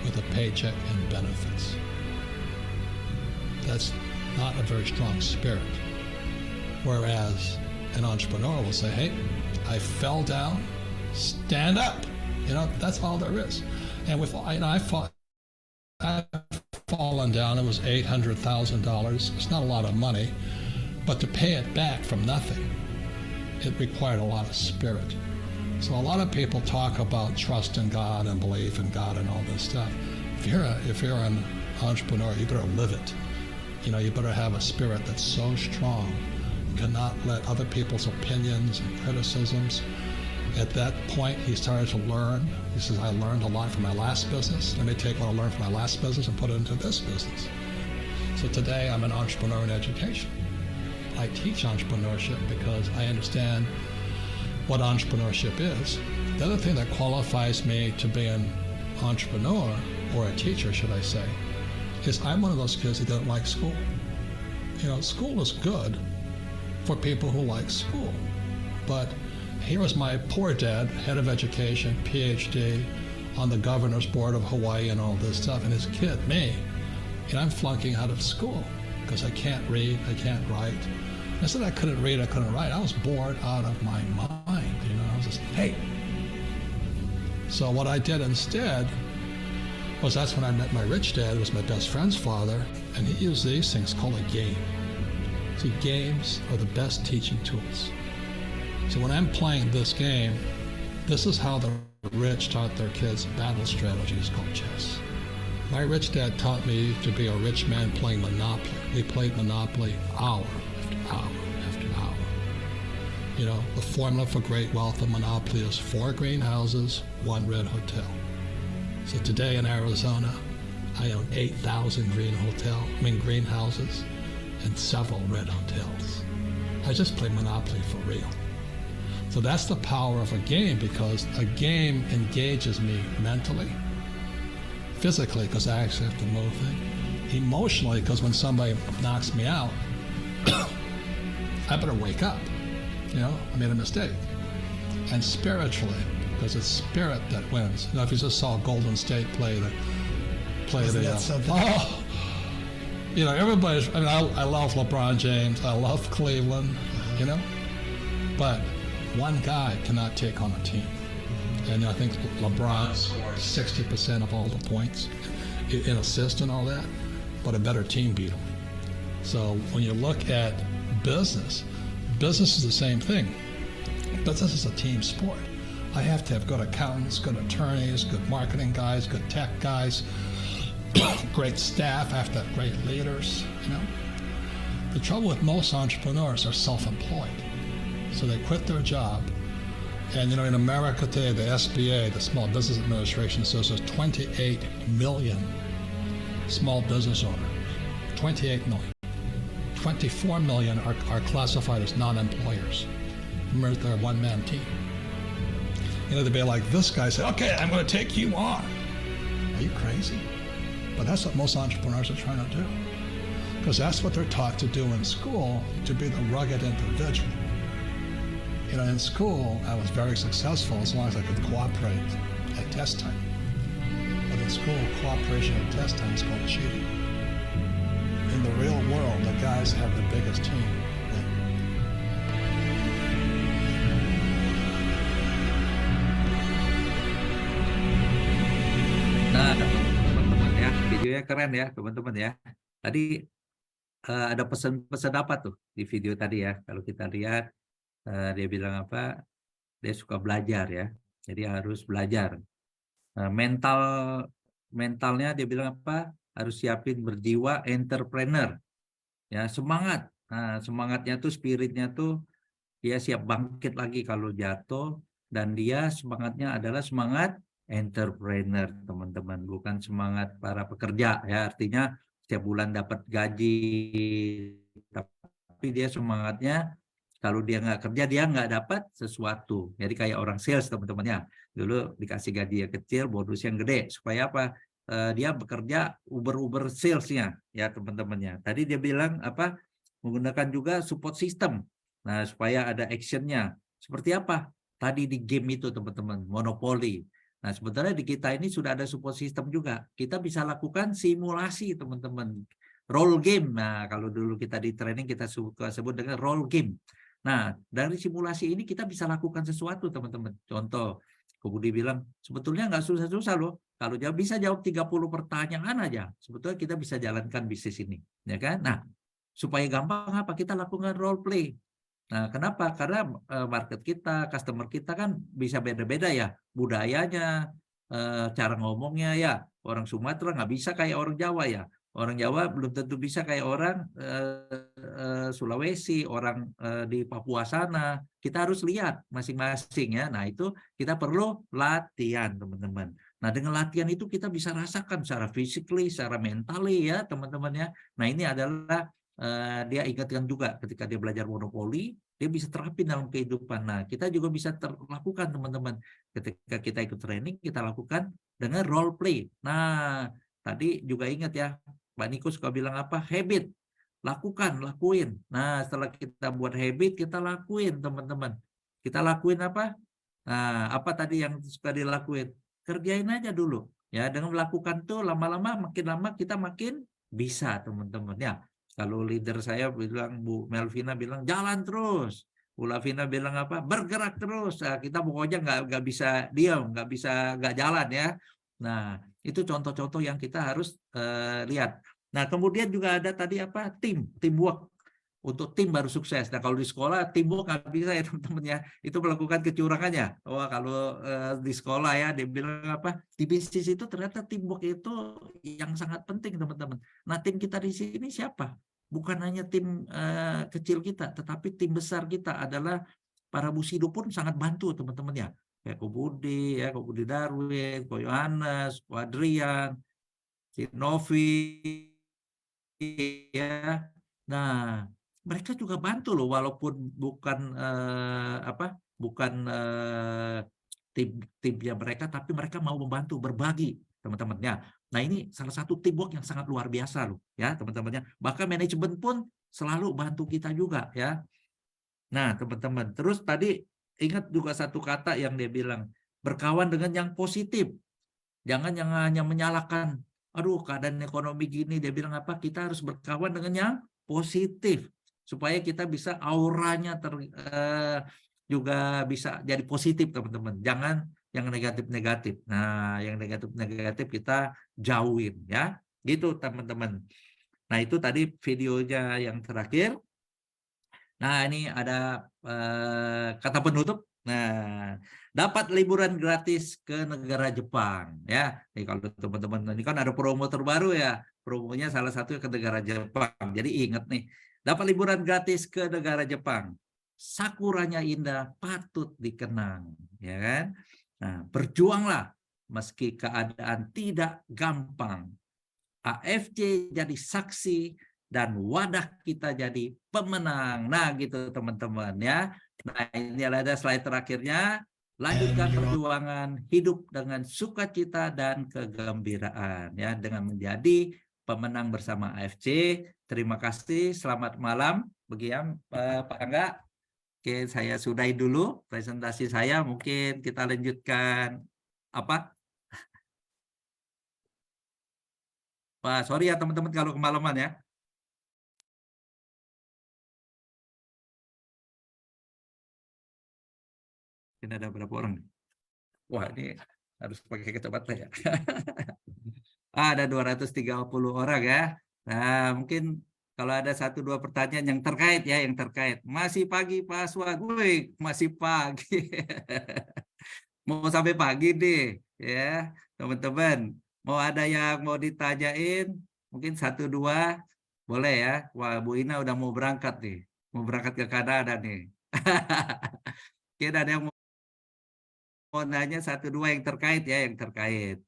with a paycheck and benefits. That's not a very strong spirit. Whereas an entrepreneur will say, hey, I fell down, stand up. You know, that's all there is. And with, you know, I've fallen down, it was $800,000. It's not a lot of money, but to pay it back from nothing, it required a lot of spirit. So a lot of people talk about trust in God and belief in God and all this stuff. If you're an entrepreneur, you better live it. You know, you better have a spirit that's so strong. You cannot let other people's opinions and criticisms. At that point, he started to learn. He says, I learned a lot from my last business. Let me take what I learned from my last business and put it into this business. So today, I'm an entrepreneur in education. I teach entrepreneurship because I understand what entrepreneurship is. The other thing that qualifies me to be an entrepreneur, or a teacher, should I say, is I'm one of those kids that don't like school. You know, school is good for people who like school, but here was my poor dad, head of education, PhD, on the governor's board of Hawaii and all this stuff, and his kid, me, and I'm flunking out of school because I can't read, I can't write. I said I couldn't read, I couldn't write. I was bored out of my mind, you know. I was just, hey. So what I did instead was, that's when I met my rich dad, who was my best friend's father, and he used these things called a game. See, games are the best teaching tools. So when I'm playing this game, this is how the rich taught their kids battle strategies called chess. My rich dad taught me to be a rich man playing Monopoly. We played Monopoly hour after hour after hour. You know, the formula for great wealth of Monopoly is 4 greenhouses, 1 red hotel. So today in Arizona, I own 8,000 greenhouses and several red hotels. I just play Monopoly for real. So that's the power of a game, because a game engages me mentally, physically, because I actually have to move it, emotionally, because when somebody knocks me out, I better wake up. You know, I made a mistake. And spiritually, because it's spirit that wins. You know, if you just saw Golden State play Isn't that something? Oh, you know, everybody's, I mean, I love LeBron James, I love Cleveland, you know, but one guy cannot take on a team. And I think LeBron scored 60% of all the points in assists and all that, but a better team beat him. So when you look at business is the same thing. Business is a team sport. I have to have good accountants, good attorneys, good marketing guys, good tech guys, great staff. I have to have great leaders, you know. The trouble with most entrepreneurs are self-employed. So they quit their job. And you know, in America today, the SBA, the Small Business Administration, says there's 28 million small business owners. 28 million. 24 million are classified as non-employers. Remember, they're a one-man team. You know, they'd be like, this guy said, okay, I'm going to take you on. Are you crazy? But that's what most entrepreneurs are trying to do. Because that's what they're taught to do in school, to be the rugged individual. You know, in school, I was very successful as long as I could cooperate at test time. But in school, cooperation at test time is called cheating. In the real world, the guys have the biggest team. Nah, teman-teman ya, videonya keren ya, teman-teman ya. Tadi ada pesan-pesan apa tuh di video tadi ya? Kalau kita lihat, dia bilang apa? Dia suka belajar ya, jadi harus belajar. Mentalnya dia bilang apa? Harus siapin berjiwa entrepreneur. Ya, semangat. Nah, semangatnya tuh, spiritnya tuh, dia siap bangkit lagi kalau jatuh, dan dia semangatnya adalah semangat entrepreneur, teman-teman, bukan semangat para pekerja ya. Artinya setiap bulan dapat gaji, tapi dia semangatnya kalau dia nggak kerja dia nggak dapat sesuatu. Jadi kayak orang sales teman-temannya, dulu dikasih gaji yang kecil, bonus yang gede, supaya apa? Dia bekerja uber salesnya ya teman-temannya. Tadi dia bilang apa? Menggunakan juga support system. Nah, supaya ada actionnya. Seperti apa? Tadi di game itu teman-teman, monopoli. Nah, sebenarnya di kita ini sudah ada support system juga. Kita bisa lakukan simulasi teman-teman. Role game. Nah, kalau dulu kita di training kita suka sebut dengan role game. Nah, dari simulasi ini kita bisa lakukan sesuatu teman-teman. Contoh, Budi bilang, sebetulnya nggak susah-susah loh. Kalau bisa jawab 30 pertanyaan aja, sebetulnya kita bisa jalankan bisnis ini. Ya kan? Nah, supaya gampang apa? Kita lakukan role play. Nah, kenapa? Karena market kita, customer kita kan bisa beda-beda ya. Budayanya, cara ngomongnya ya. Orang Sumatera nggak bisa kayak orang Jawa ya. Orang Jawa belum tentu bisa kayak orang Sulawesi, orang di Papua sana. Kita harus lihat masing-masing ya. Nah, itu kita perlu latihan, teman-teman. Nah, dengan latihan itu kita bisa rasakan secara physically, secara mentally ya, teman-teman ya. Nah, ini adalah dia ingatkan juga ketika dia belajar monopoli, dia bisa terapin dalam kehidupan. Nah, kita juga bisa lakukan, teman-teman. Ketika kita ikut training, kita lakukan dengan role play. Nah, tadi juga ingat ya, Mbak Niko suka bilang apa? Habit. Lakuin. Nah, setelah kita buat habit, kita lakuin, teman-teman. Kita lakuin apa? Nah, apa tadi yang suka dilakuin? Kerjain aja dulu. Ya, dengan melakukan tuh lama-lama makin lama kita makin bisa, teman-teman. Ya, kalau leader saya bilang, Bu Melvina bilang jalan terus. Bu Lavina bilang apa? Bergerak terus. Nah, kita pokoknya nggak bisa diam, nggak jalan ya. Nah, itu contoh-contoh yang kita harus lihat. Nah, kemudian juga ada tadi apa? Teamwork. Untuk tim baru sukses. Nah, kalau di sekolah teamwork nggak bisa ya teman-teman ya. Itu melakukan kecurangannya. Wah, kalau di sekolah ya dia bilang apa? Di bisnis itu ternyata teamwork itu yang sangat penting, teman-teman. Nah, tim kita di sini siapa? Bukan hanya tim kecil kita, tetapi tim besar kita adalah para musido pun sangat bantu, teman-teman ya. Kayak Ko Budi Darwin, Ko Yohanes, Ko Adrian, si Novi ya. Nah, mereka juga bantu loh, walaupun bukan timnya mereka, tapi mereka mau membantu, berbagi, teman-temannya. Nah, ini salah satu teamwork yang sangat luar biasa loh, ya teman-temannya. Bahkan manajemen pun selalu bantu kita juga, ya. Nah, teman-teman, terus tadi ingat juga satu kata yang dia bilang, berkawan dengan yang positif, jangan yang hanya menyalahkan. Aduh, keadaan ekonomi gini, dia bilang apa? Kita harus berkawan dengan yang positif supaya kita bisa auranya juga bisa jadi positif, teman-teman. Jangan yang negatif-negatif. Nah, yang negatif-negatif kita jauhin ya. Gitu, teman-teman. Nah, itu tadi videonya yang terakhir. Nah, ini ada kata penutup. Nah, dapat liburan gratis ke negara Jepang ya. Nih kalau teman-teman ini kan ada promo terbaru ya. Promonya salah satu ke negara Jepang. Jadi ingat nih, dapat liburan gratis ke negara Jepang. Sakuranya indah, patut dikenang, ya kan? Nah, berjuanglah meski keadaan tidak gampang. AFC jadi saksi dan wadah kita jadi pemenang. Nah, gitu teman-teman ya. Nah, ini ada slide terakhirnya. Lanjutkan perjuangan, hidup dengan sukacita dan kegembiraan ya, dengan menjadi pemenang bersama AFC. Terima kasih, selamat malam. Begitu Pak Angga. Oke, saya sudahi dulu presentasi saya. Mungkin kita lanjutkan apa? Pak, sorry ya teman-teman kalau kemalaman ya. Ini ada berapa orang? Wah, ini harus pakai kacamata ya. Ada 230 orang ya. Nah, mungkin kalau ada 1-2 pertanyaan yang terkait ya, yang terkait. Masih pagi Pak Aswad, wih, masih pagi. Mau sampai pagi deh ya, teman-teman. Mau ada yang mau ditanyain, mungkin 1-2 boleh ya. Wah, Bu Ina udah mau berangkat nih. Mau berangkat ke Kanada nih. Mungkin ada yang mau nanya 1-2 yang terkait ya, yang terkait.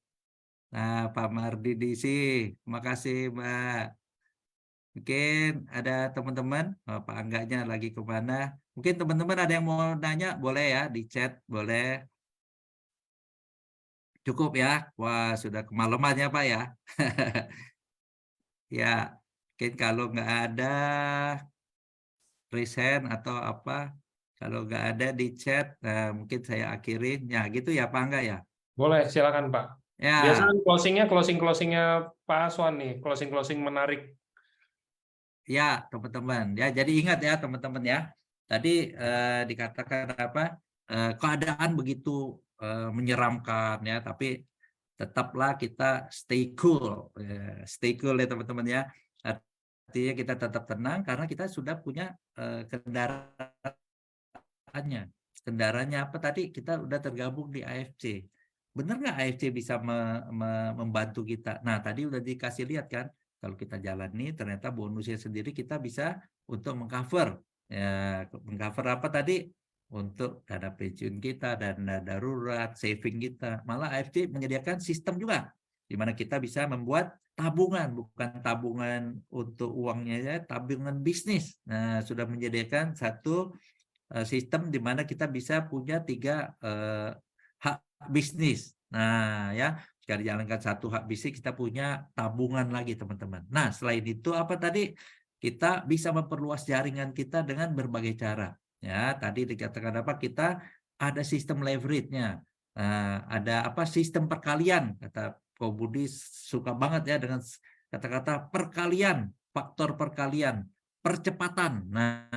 Nah, Pak Mardi DC, terima kasih Mbak. Mungkin ada teman-teman, Pak Angganya lagi kemana? Mungkin teman-teman ada yang mau nanya, boleh ya di chat, boleh. Cukup ya? Wah, sudah kemalaman ya Pak ya. Ya, mungkin kalau nggak ada present atau apa, kalau nggak ada di chat, mungkin saya akhirin. Ya, gitu ya Pak Angga ya. Boleh, silakan Pak. Ya, Biasanya closingnya Pak Aswan nih, closing menarik. ya teman-teman. Ya, jadi ingat ya teman-teman ya. Tadi dikatakan apa? Keadaan begitu menyeramkan ya, tapi tetaplah kita stay cool, stay cool ya teman-teman ya. Artinya kita tetap tenang karena kita sudah punya kendaraannya. Kendaraannya apa tadi? Kita udah tergabung di AFC. Benar nggak AFC bisa membantu kita? Nah, tadi udah dikasih lihat kan, kalau kita jalani ternyata bonusnya sendiri kita bisa untuk mengcover. Ya, mengcover apa tadi? Untuk dana pensiun kita, dana darurat, saving kita. Malah AFC menyediakan sistem juga, di mana kita bisa membuat tabungan, bukan tabungan untuk uangnya ya, tabungan bisnis. Nah, sudah menyediakan satu sistem di mana kita bisa punya 3 hak bisnis. Nah, ya, jika dijalankan satu hak bisnis, kita punya tabungan lagi, teman-teman. Nah, selain itu apa tadi? Kita bisa memperluas jaringan kita dengan berbagai cara. Ya, tadi dikatakan apa? Kita ada sistem leverage-nya. Ada apa? Sistem perkalian. Kata Pak Budi suka banget ya dengan kata-kata perkalian, faktor perkalian. Percepatan. Nah,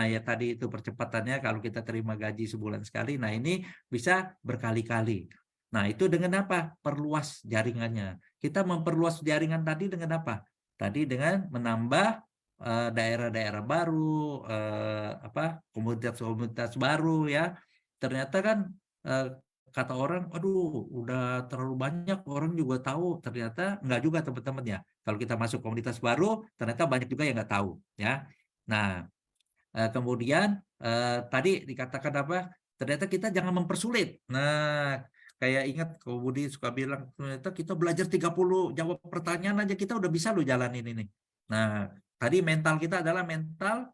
ya tadi itu percepatannya kalau kita terima gaji sebulan sekali, nah ini bisa berkali-kali. Nah, itu dengan apa? Perluas jaringannya. Kita memperluas jaringan tadi dengan apa? Tadi dengan menambah daerah-daerah baru, komunitas-komunitas baru ya. Ternyata kan kata orang, aduh, udah terlalu banyak orang juga tahu. Ternyata enggak juga teman-teman ya. Kalau kita masuk komunitas baru, ternyata banyak juga yang nggak tahu ya. Nah, kemudian tadi dikatakan apa? Ternyata kita jangan mempersulit. Nah, kayak ingat Ko Budi suka bilang, ternyata kita belajar 30 jawab pertanyaan aja kita udah bisa loh jalanin ini. Nah, tadi mental kita adalah mental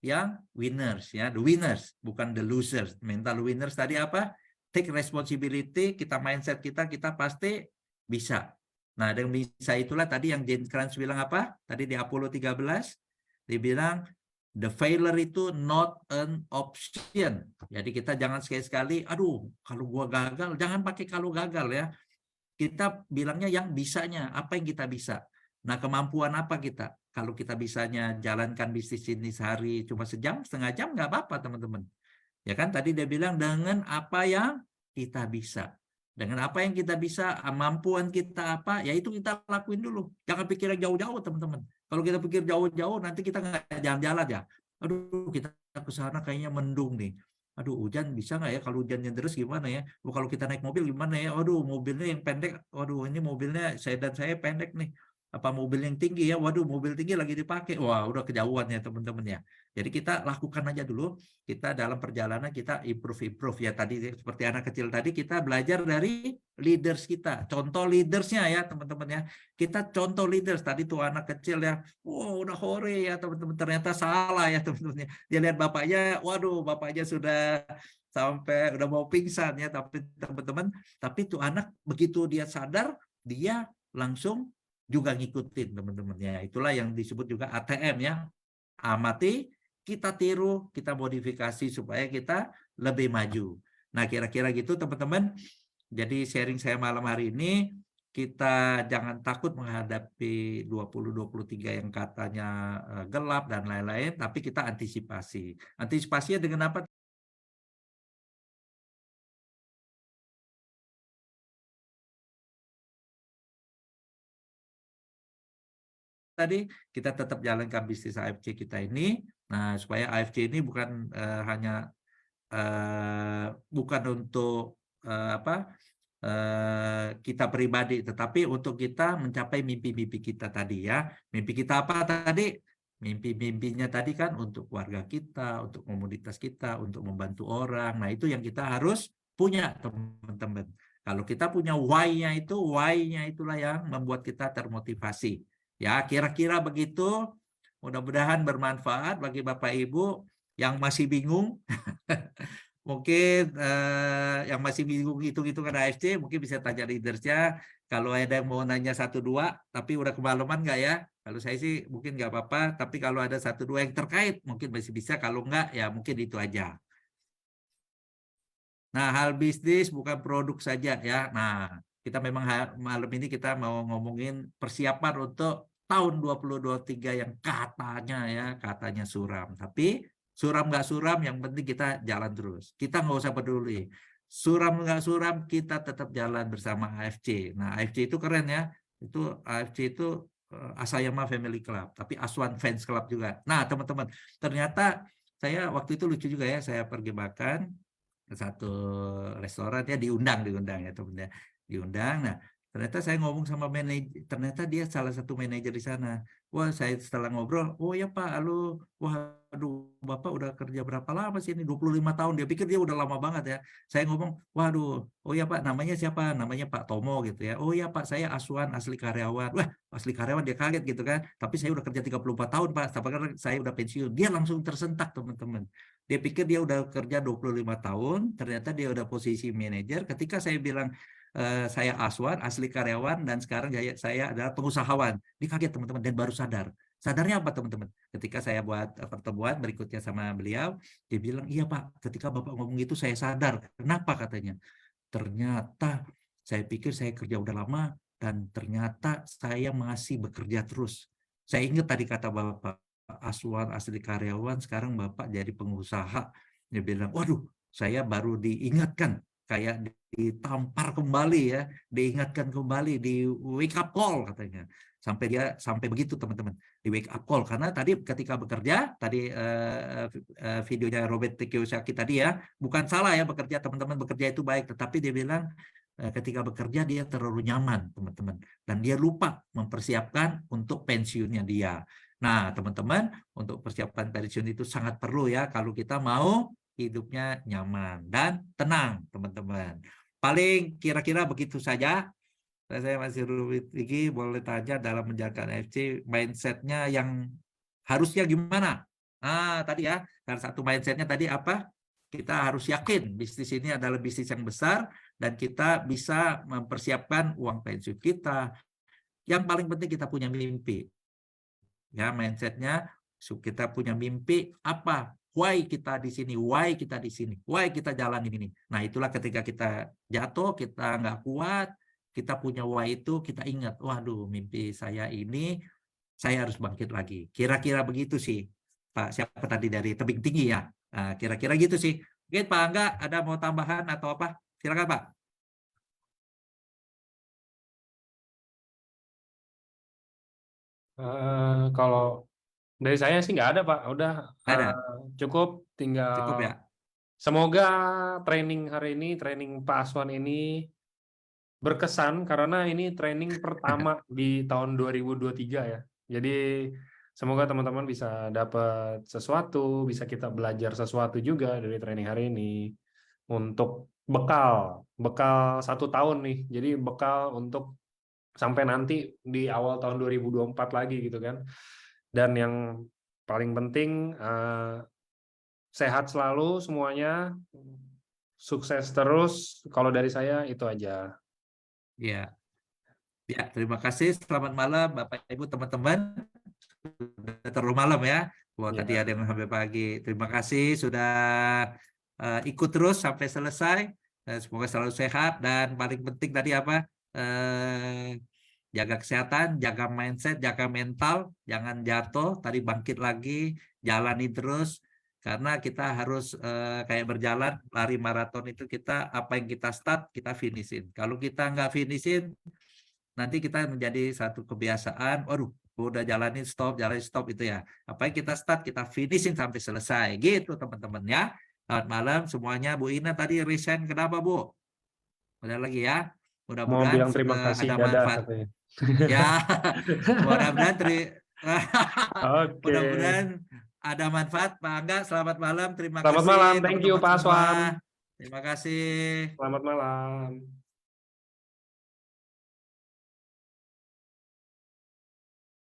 yang winners ya, the winners, bukan the losers. Mental winners tadi apa? Take responsibility, kita mindset kita pasti bisa. Nah, dengan bisa itulah tadi yang James Krantz bilang apa? Tadi di Apollo 13, dia bilang, the failure itu not an option. Jadi kita jangan sekali-sekali, aduh, kalau gua gagal, jangan pakai kalau gagal ya. Kita bilangnya yang bisanya, apa yang kita bisa. Nah, kemampuan apa kita? Kalau kita bisanya jalankan bisnis ini sehari cuma sejam, setengah jam, nggak apa-apa teman-teman. Ya kan tadi dia bilang dengan apa yang kita bisa. Dengan apa yang kita bisa, kemampuan kita apa, ya itu kita lakuin dulu. Jangan pikir yang jauh-jauh teman-teman. Kalau kita pikir jauh-jauh, nanti kita nggak jalan-jalan ya. Aduh, kita ke sana kayaknya mendung nih. Aduh, hujan bisa nggak ya? Kalau hujannya deras gimana ya? Kalau kita naik mobil gimana ya? Aduh, mobilnya yang pendek. Waduh, ini mobilnya sedan saya pendek nih. Apa mobil yang tinggi ya? Waduh, mobil tinggi lagi dipakai. Wah, udah kejauhan ya teman-teman ya. Jadi kita lakukan aja dulu. Kita dalam perjalanan kita improve ya. Tadi seperti anak kecil tadi kita belajar dari leaders kita. Contoh leadersnya ya teman-teman ya. Kita contoh leaders. Tadi tuh anak kecil ya. Wow, udah hore ya teman-teman. Ternyata salah ya teman-teman. Dia lihat bapaknya. Waduh, bapaknya sudah sampai udah mau pingsan ya. Tapi teman-teman. Tapi tuh anak begitu dia sadar. Dia langsung juga ngikutin teman-teman ya. Itulah yang disebut juga ATM ya. Amati, kita tiru, kita modifikasi supaya kita lebih maju. Nah, kira-kira gitu teman-teman. Jadi sharing saya malam hari ini, kita jangan takut menghadapi 2023 yang katanya gelap dan lain-lain, tapi kita antisipasi. Antisipasinya dengan apa? Tadi kita tetap jalankan bisnis AFC kita ini. Nah, supaya AFC ini bukan hanya bukan untuk kita pribadi, tetapi untuk kita mencapai mimpi-mimpi kita tadi ya. Mimpi kita apa tadi? Mimpi-mimpinya tadi kan untuk keluarga kita, untuk komunitas kita, untuk membantu orang. Nah, itu yang kita harus punya teman-teman. Kalau kita punya why-nya itulah yang membuat kita termotivasi. Ya, kira-kira begitu. Mudah-mudahan bermanfaat bagi Bapak Ibu yang masih bingung. Mungkin yang masih bingung hitung-hitungan AFC mungkin bisa tanya leadersnya. Kalau ada yang mau nanya 1-2, tapi udah kemalaman nggak ya? Kalau saya sih mungkin nggak apa-apa, tapi kalau ada 1-2 yang terkait mungkin masih bisa. Kalau nggak ya mungkin itu aja. Nah, hal bisnis bukan produk saja ya. Nah, kita memang malam ini kita mau ngomongin persiapan untuk tahun 2023 yang katanya suram. Tapi suram nggak suram, yang penting kita jalan terus. Kita nggak usah peduli. Suram nggak suram, kita tetap jalan bersama AFC. Nah, AFC itu keren ya. AFC itu Asayama Family Club, tapi Aswan Fans Club juga. Nah, teman-teman, ternyata saya waktu itu lucu juga ya. Saya pergi makan ke satu restoran ya, diundang ya teman-teman. Diundang. Nah, ternyata saya ngomong sama manajer, ternyata dia salah satu manajer di sana. Wah, saya setelah ngobrol, oh ya Pak, halo, waduh, Bapak udah kerja berapa lama sih ini? 25 tahun. Dia pikir dia udah lama banget ya. Saya ngomong, waduh, oh ya Pak, namanya siapa? Namanya Pak Tomo gitu ya. Oh ya Pak, saya Aswan, asli karyawan. Wah, asli karyawan, dia kaget gitu kan. Tapi saya udah kerja 34 tahun Pak, tapi karena saya udah pensiun. Dia langsung tersentak teman-teman. Dia pikir dia udah kerja 25 tahun, ternyata dia udah posisi manajer. Ketika saya bilang, saya Aswan, asli karyawan, dan sekarang saya adalah pengusahawan. Dia kaget teman-teman, dan baru sadar. Sadarnya apa teman-teman? Ketika saya buat pertemuan berikutnya sama beliau, dia bilang, iya Pak, ketika Bapak ngomong itu saya sadar. Kenapa katanya? Ternyata saya pikir saya kerja udah lama, dan ternyata saya masih bekerja terus. Saya ingat tadi kata Bapak, Aswan, asli karyawan, sekarang Bapak jadi pengusaha. Dia bilang, waduh, saya baru diingatkan, kayak ditampar kembali ya, diingatkan kembali, di wake up call katanya. Sampai begitu teman-teman, di wake up call. Karena tadi ketika bekerja, tadi videonya Robert T. Kiyosaki tadi ya, bukan salah ya bekerja, teman-teman, bekerja itu baik, tetapi dia bilang ketika bekerja dia terlalu nyaman teman-teman, dan dia lupa mempersiapkan untuk pensiunnya dia. Nah teman-teman, untuk persiapan pensiun itu sangat perlu ya, kalau kita mau hidupnya nyaman dan tenang teman-teman. Paling kira-kira begitu saja. Saya masih rumit lagi, boleh tanya dalam menjalankan AFC, mindsetnya yang harusnya gimana? Tadi ya, salah satu mindsetnya tadi apa? Kita harus yakin bisnis ini adalah bisnis yang besar, dan kita bisa mempersiapkan uang pensiun kita. Yang paling penting kita punya mimpi. Ya, mindsetnya kita punya mimpi apa? Why kita di sini? Why kita di sini? Why kita jalanin ini? Nah, itulah ketika kita jatuh, kita nggak kuat, kita punya why itu, kita ingat, waduh, mimpi saya ini, saya harus bangkit lagi. Kira-kira begitu sih, Pak. Siapa tadi dari tebing tinggi ya? Nah, kira-kira gitu sih. Oke, Pak Angga, ada mau tambahan atau apa? Silakan, Pak. Kalau dari saya sih nggak ada Pak, udah Ada. cukup. Tinggal Cukup ya. semoga training hari ini, training Pak Aswan ini berkesan, karena ini training pertama di tahun 2023 ya. Jadi semoga teman-teman bisa dapat sesuatu, bisa kita belajar sesuatu juga dari training hari ini, untuk bekal 1 tahun nih. Jadi bekal untuk sampai nanti di awal tahun 2024 lagi gitu kan. Dan yang paling penting, sehat selalu semuanya, sukses terus. Kalau dari saya itu aja. Ya. Ya, terima kasih. Selamat malam Bapak Ibu teman-teman. Sudah terlalu malam ya. Wah, Ya. tadi ada yang sampai pagi. Terima kasih sudah ikut terus sampai selesai. Semoga selalu sehat, dan paling penting tadi apa? Jaga kesehatan, jaga mindset, jaga mental, jangan jatuh, tadi bangkit lagi, jalani terus, karena kita harus kayak berjalan, lari maraton itu kita, apa yang kita start, kita finishin. Kalau kita nggak finishin, nanti kita menjadi satu kebiasaan, waduh, udah jalanin stop itu ya. Apa yang kita start, kita finishin sampai selesai, gitu teman-teman ya. Selamat malam semuanya. Bu Ina tadi resign, kenapa Bu? Ada lagi ya. Mau Mudah-mudahan bilang terima kasih, ada dadah manfaat. katanya. Ya, mudah-mudahan Oke. mudah-mudahan ada manfaat. Pak Angga, selamat malam. Terima Selamat kasih. malam, thank you teman-teman Pak semua. Aswan. Terima kasih. Selamat malam.